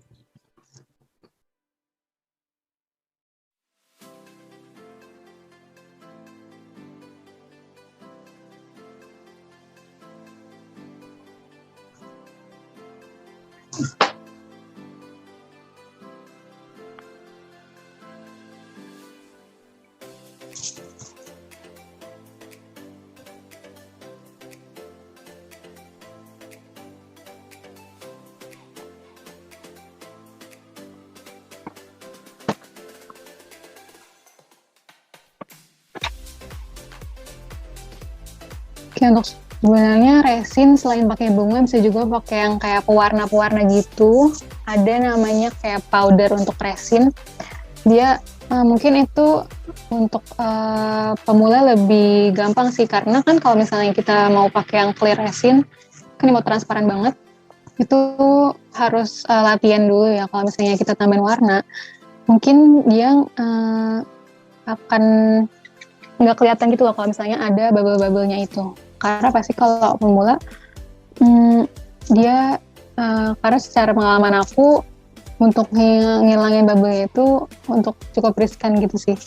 Oke, untuk sebenarnya resin selain pakai bunga bisa juga pakai yang kayak pewarna-pewarna gitu. Ada namanya kayak powder untuk resin. Dia mungkin itu untuk pemula lebih gampang sih, karena kan kalau misalnya kita mau pakai yang clear resin, kan mau transparan banget, itu harus latihan dulu ya. Kalau misalnya kita tambahin warna, mungkin dia akan nggak kelihatan gitu loh kalau misalnya ada bubble-bubble-nya itu. Karena pasti kalau pemula, dia karena secara pengalaman aku, untuk ngilangin bubble itu untuk cukup riskan gitu sih.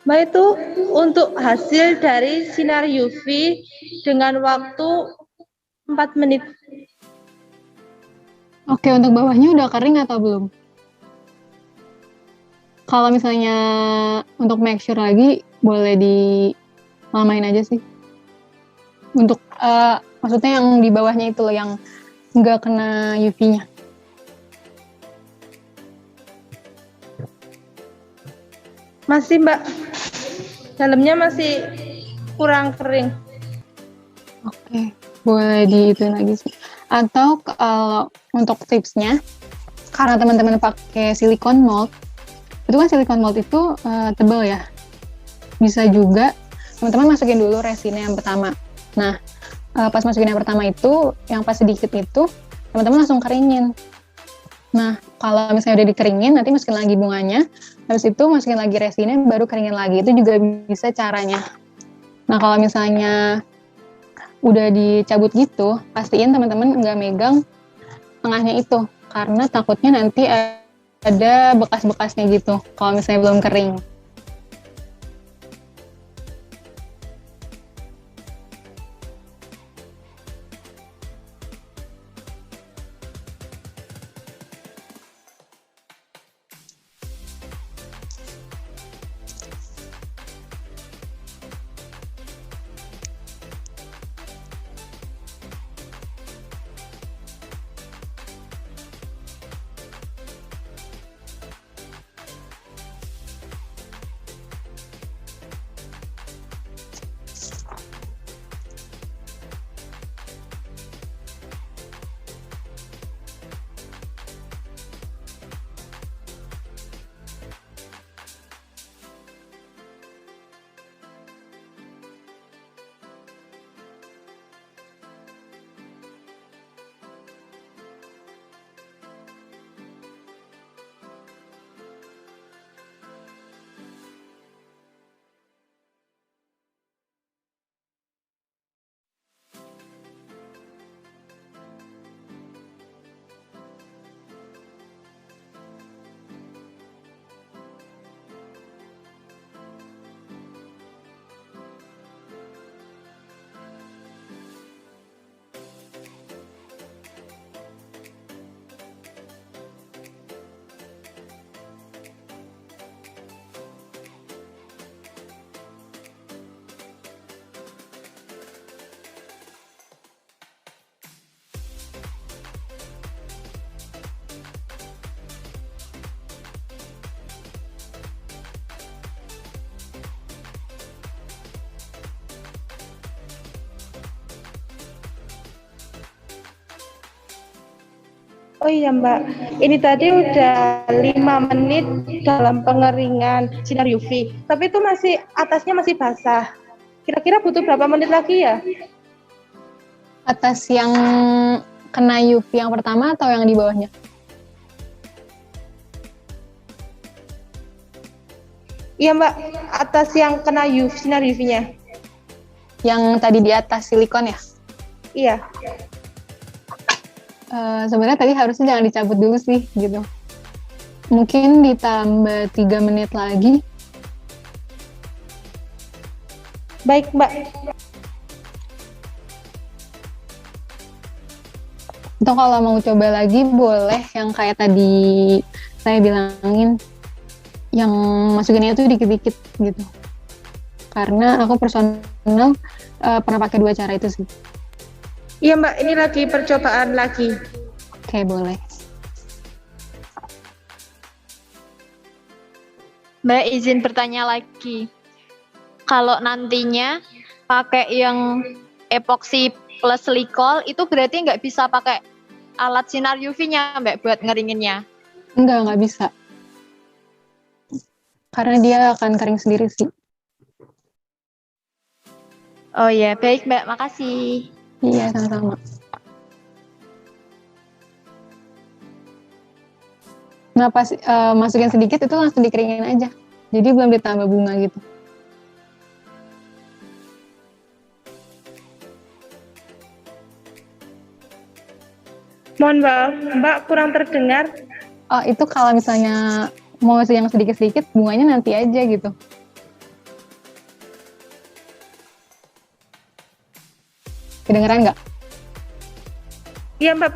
Mbak, itu untuk hasil dari sinar UV dengan waktu 4 menit. Oke, untuk bawahnya udah kering atau belum? Kalau misalnya untuk make sure lagi, boleh dilamain aja sih. Untuk maksudnya yang di bawahnya itu loh, yang nggak kena UV-nya. Masih Mbak, dalamnya masih kurang kering. Oke, boleh diituin lagi sih. Atau kalau untuk tipsnya, karena teman-teman pakai silikon mold, itu kan silikon mold itu tebal ya. Bisa juga teman-teman masukin dulu resinnya yang pertama. Nah, pas masukin yang pertama itu, yang pas sedikit itu, teman-teman langsung keringin. Nah, kalau misalnya udah dikeringin, nanti masukin lagi bunganya, habis itu masukin lagi resinnya, baru keringin lagi. Itu juga bisa caranya. Nah, kalau misalnya udah dicabut gitu, pastiin teman-teman nggak megang tengahnya itu, karena takutnya nanti ada bekas-bekasnya gitu, kalau misalnya belum kering. Oh iya Mbak, ini tadi udah 5 menit dalam pengeringan sinar UV, tapi itu masih atasnya masih basah. Kira-kira butuh berapa menit lagi ya? Atas yang kena UV yang pertama atau yang di bawahnya? Iya Mbak, atas yang kena UV, sinar UV-nya. Yang tadi di atas silikon ya? Iya. Sebenarnya tadi harusnya jangan dicabut dulu sih gitu. Mungkin ditambah 3 menit lagi. Baik Mbak. Atau kalau mau coba lagi boleh yang kayak tadi saya bilangin, yang masukinnya itu dikit-dikit gitu. Karena aku personal pernah pakai 2 cara itu sih. Iya Mbak, ini lagi percobaan lagi. Oke, boleh. Mbak izin bertanya lagi. Kalau nantinya pakai yang epoxy plus glycol, itu berarti nggak bisa pakai alat sinar UV-nya Mbak buat ngeringinnya? Nggak bisa. Karena dia akan kering sendiri sih. Oh ya, baik Mbak, makasih. Iya, sama-sama. Nah, pas masukin sedikit itu langsung dikeringin aja. Jadi belum ditambah bunga gitu. Mohon maaf, Mbak kurang terdengar. Oh, itu kalau misalnya mau yang sedikit-sedikit, bunganya nanti aja gitu. Kedengeran nggak? Iya Mbak.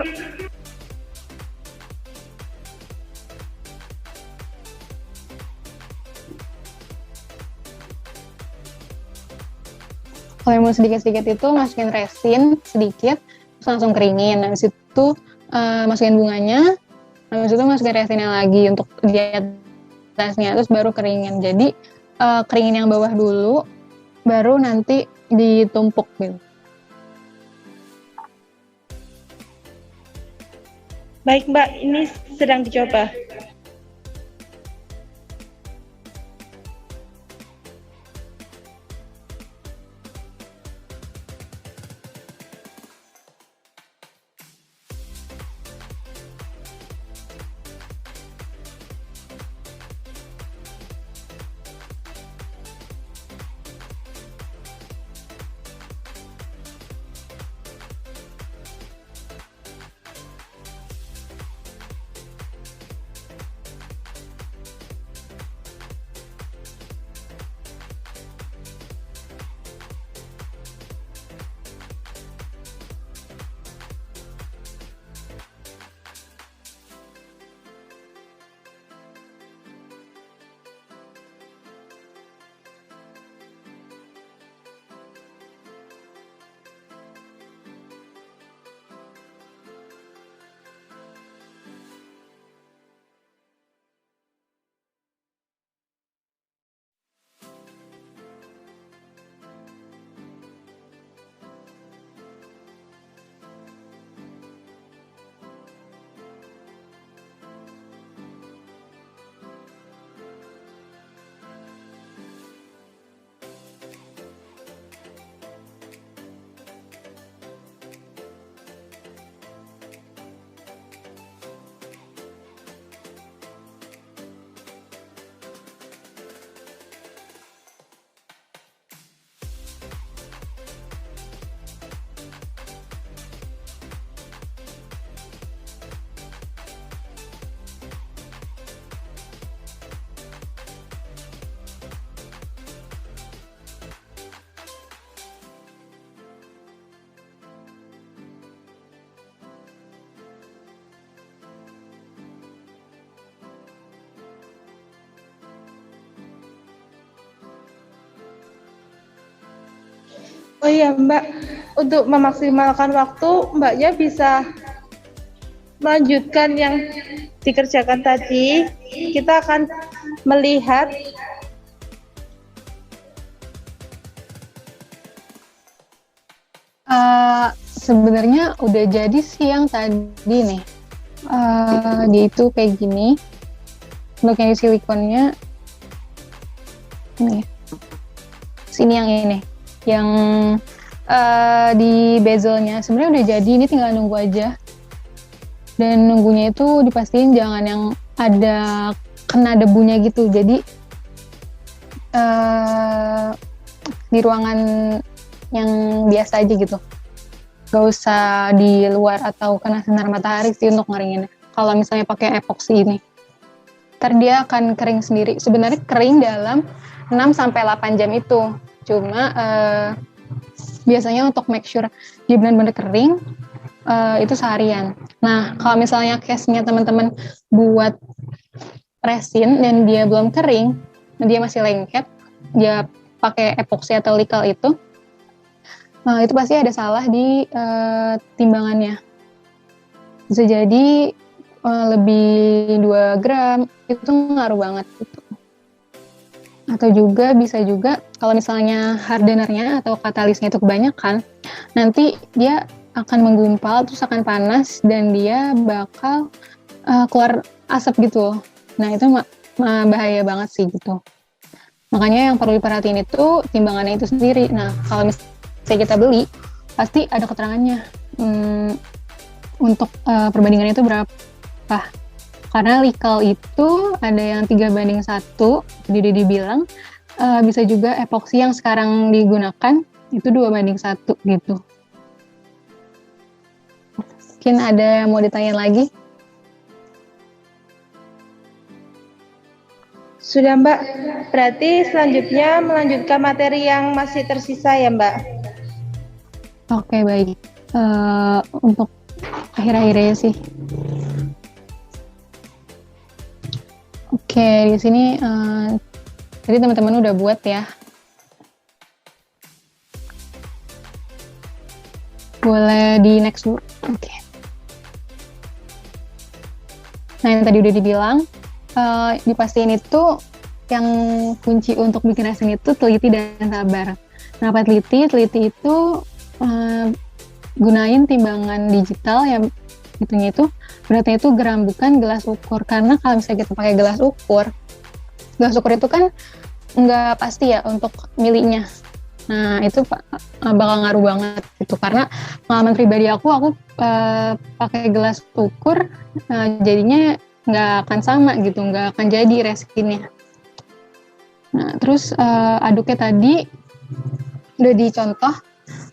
Kalau yang mau sedikit-sedikit itu masukin resin sedikit, terus langsung keringin. Habis itu masukin bunganya, habis itu masukin resinnya lagi untuk dia atasnya, terus baru keringin. Jadi keringin yang bawah dulu, baru nanti ditumpuk gitu. Baik Mbak, ini sedang dicoba. Oh iya Mbak, untuk memaksimalkan waktu, Mbaknya bisa melanjutkan yang dikerjakan tadi. Kita akan melihat sebenarnya udah jadi sih yang tadi nih. Dia itu kayak gini. Untuk yang silikonnya ini. Sini yang ini. Yang di bezelnya sebenarnya udah jadi, ini tinggal nunggu aja. Dan nunggunya itu dipastiin jangan yang ada kena debunya gitu. Jadi di ruangan yang biasa aja gitu. Gak usah di luar atau kena sinar matahari sih untuk ngeringinnya. Kalau misalnya pakai epoksi ini, ntar dia akan kering sendiri. Sebenarnya kering dalam 6-8 jam itu. Cuma biasanya untuk make sure dia benar-benar kering, itu seharian. Nah, kalau misalnya case-nya teman-teman buat resin dan dia belum kering, dia masih lengket, dia pakai epoksi atau likal itu pasti ada salah di timbangannya. Bisa jadi lebih 2 gram, itu ngaruh banget gitu. Atau juga bisa juga kalau misalnya hardenernya atau katalisnya itu kebanyakan, nanti dia akan menggumpal, terus akan panas, dan dia bakal keluar asap gitu. Nah, itu bahaya banget sih gitu. Makanya yang perlu diperhatiin itu timbangannya itu sendiri. Nah, kalau misalnya kita beli, pasti ada keterangannya untuk perbandingannya itu berapa. Karena likal itu ada yang 3:1, jadi dibilang bisa juga epoksi yang sekarang digunakan itu 2:1 gitu. Mungkin ada yang mau ditanya lagi? sudah Mbak, berarti selanjutnya melanjutkan materi yang masih tersisa ya Mbak? Oke, baik. Untuk akhir-akhirnya sih. Oke, di sini tadi teman-teman udah buat ya. Boleh di next dulu. Oke. Nah, yang tadi udah dibilang, dipastiin itu yang kunci untuk bikin resin itu teliti dan sabar. Kenapa teliti? Teliti itu gunain timbangan digital yang hitungnya itu beratnya itu gram bukan gelas ukur. Karena kalau misalnya kita pakai gelas ukur itu kan nggak pasti ya untuk milinya. Nah itu bakal ngaruh banget gitu. Karena pengalaman pribadi aku pakai gelas ukur, jadinya nggak akan sama gitu, nggak akan jadi resinnya. Nah terus aduknya tadi udah dicontoh,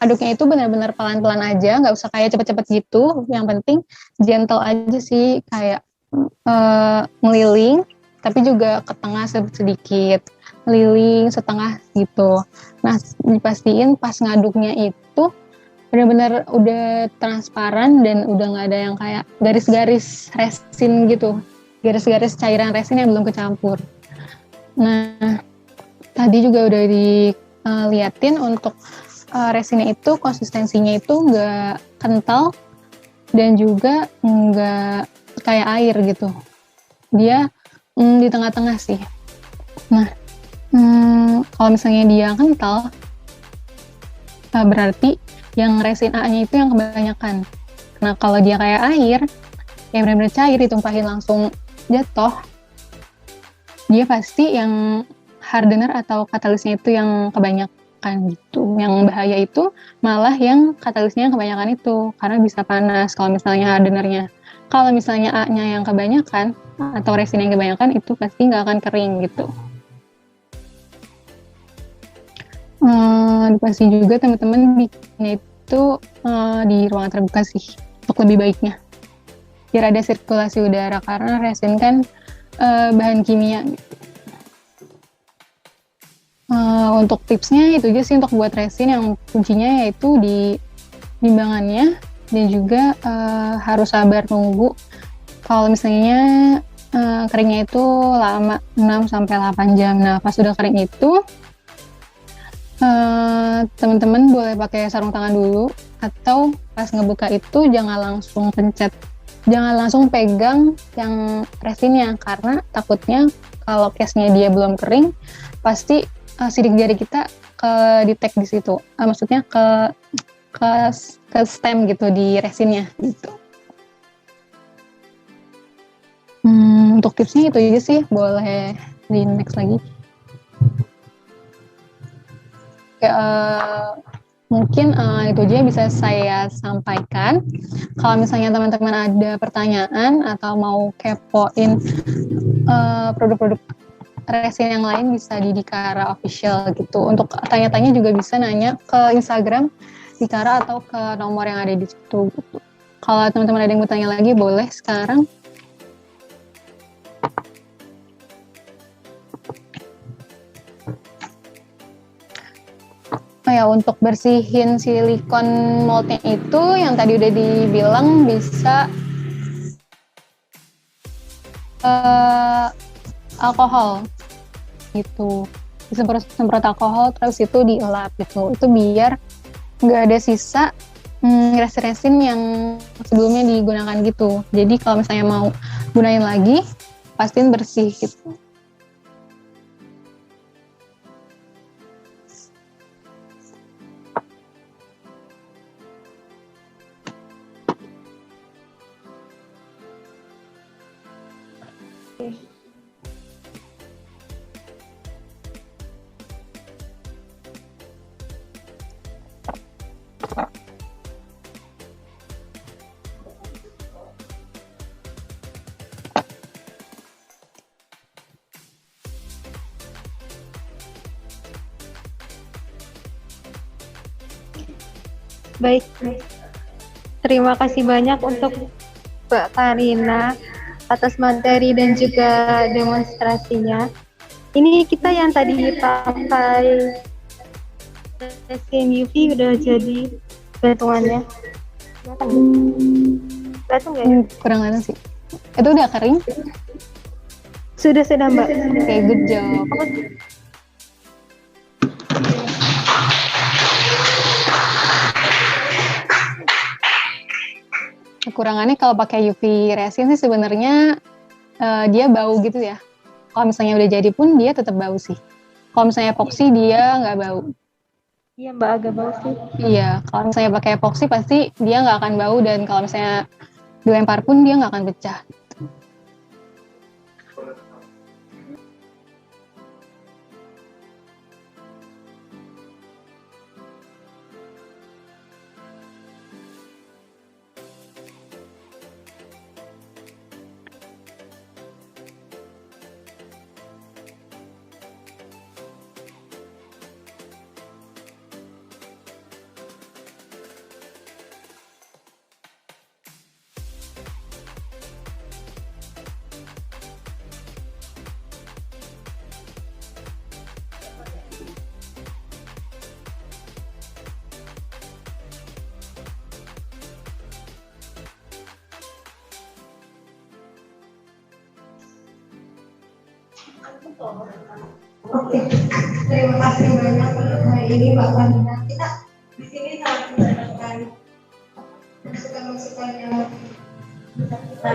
aduknya itu benar-benar pelan-pelan aja, nggak usah kayak cepet-cepet gitu. Yang penting gentle aja sih, kayak ngeliling, tapi juga ke tengah sedikit, ngeliling setengah gitu. Nah dipastiin pas ngaduknya itu benar-benar udah transparan dan udah nggak ada yang kayak garis-garis resin gitu, garis-garis cairan resin yang belum kecampur. Nah tadi juga udah diliatin untuk resinnya itu konsistensinya itu nggak kental dan juga nggak kayak air gitu. Dia di tengah-tengah sih. Nah, kalau misalnya dia kental, berarti yang resin A-nya itu yang kebanyakan. Nah, kalau dia kayak air, ya benar-benar cair ditumpahin langsung jatuh, dia pasti yang hardener atau katalisnya itu yang kebanyakan gitu. Yang bahaya itu malah yang katalisnya yang kebanyakan itu, karena bisa panas kalau misalnya hardenernya. Kalau misalnya A-nya yang kebanyakan atau resin yang kebanyakan, itu pasti nggak akan kering gitu. Pasti juga teman-teman bikinnya itu di ruangan terbuka sih, untuk lebih baiknya. Biar ada sirkulasi udara, karena resin kan bahan kimia gitu. Untuk tipsnya itu aja sih untuk buat resin, yang kuncinya yaitu di timbangannya dan juga harus sabar nunggu. Kalau misalnya keringnya itu lama 6-8 jam. Nah pas udah kering itu teman-teman boleh pakai sarung tangan dulu, atau pas ngebuka itu jangan langsung pencet, jangan langsung pegang yang resinnya, karena takutnya kalau case-nya dia belum kering pasti sidik jari kita ke detect di situ, maksudnya ke stem gitu di resinnya gitu. Untuk tipsnya itu aja sih, boleh di next lagi. Mungkin itu aja bisa saya sampaikan. Kalau misalnya teman-teman ada pertanyaan atau mau kepoin produk-produk resin yang lain, bisa di Dikara Official gitu. Untuk tanya-tanya juga bisa nanya ke Instagram Dikara atau ke nomor yang ada di situ gitu. Kalau teman-teman ada yang mau tanya lagi, boleh sekarang. Ya, untuk bersihin silikon moldnya itu yang tadi udah dibilang bisa alkohol gitu, disemprot alkohol terus itu dielap gitu, itu biar nggak ada sisa resin-resin yang sebelumnya digunakan gitu. Jadi kalau misalnya mau gunain lagi, pastiin bersih gitu. Baik, terima kasih banyak untuk Mbak Karina atas materi dan juga demonstrasinya. Ini kita yang tadi pakai resin UV udah jadi gantungannya. Gantung nggak ya? Kurang ada sih. Itu udah kering? Sudah Mbak. Oke, good job. Kekurangannya kalau pakai UV resin sih sebenarnya dia bau gitu ya. Kalau misalnya udah jadi pun dia tetap bau sih. Kalau misalnya epoxy dia nggak bau. Iya Mbak, agak bau sih. Iya, kalau misalnya pakai epoxy pasti dia nggak akan bau, dan kalau misalnya dilempar pun dia nggak akan pecah. Oke, terima kasih banyak untuk hari ini Mbak Fahina. Kita di sini sangat mendapatkan masukan-masukan yang bisa kita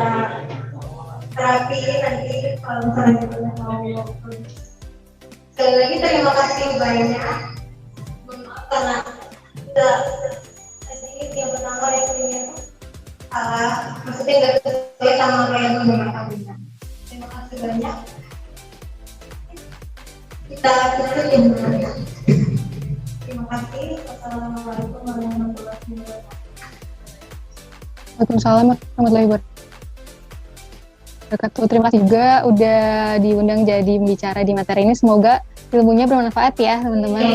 terapiin nanti kalau misalnya kita mau ngobrol. Sekali lagi terima kasih banyak. Mohon maaf karena kita sedikit yang pertama rekrutnya salah, maksudnya nggak sesuai sama yang Mbak Fahina. Terima kasih banyak. Kita tutup yang mulia. Terima kasih. Wassalamualaikum warahmatullahi wabarakatuh. Waalaikumsalam warahmatullahi wabarakatuh. Terima kasih juga udah diundang jadi pembicara di materi ini. Semoga ilmunya bermanfaat ya teman-teman.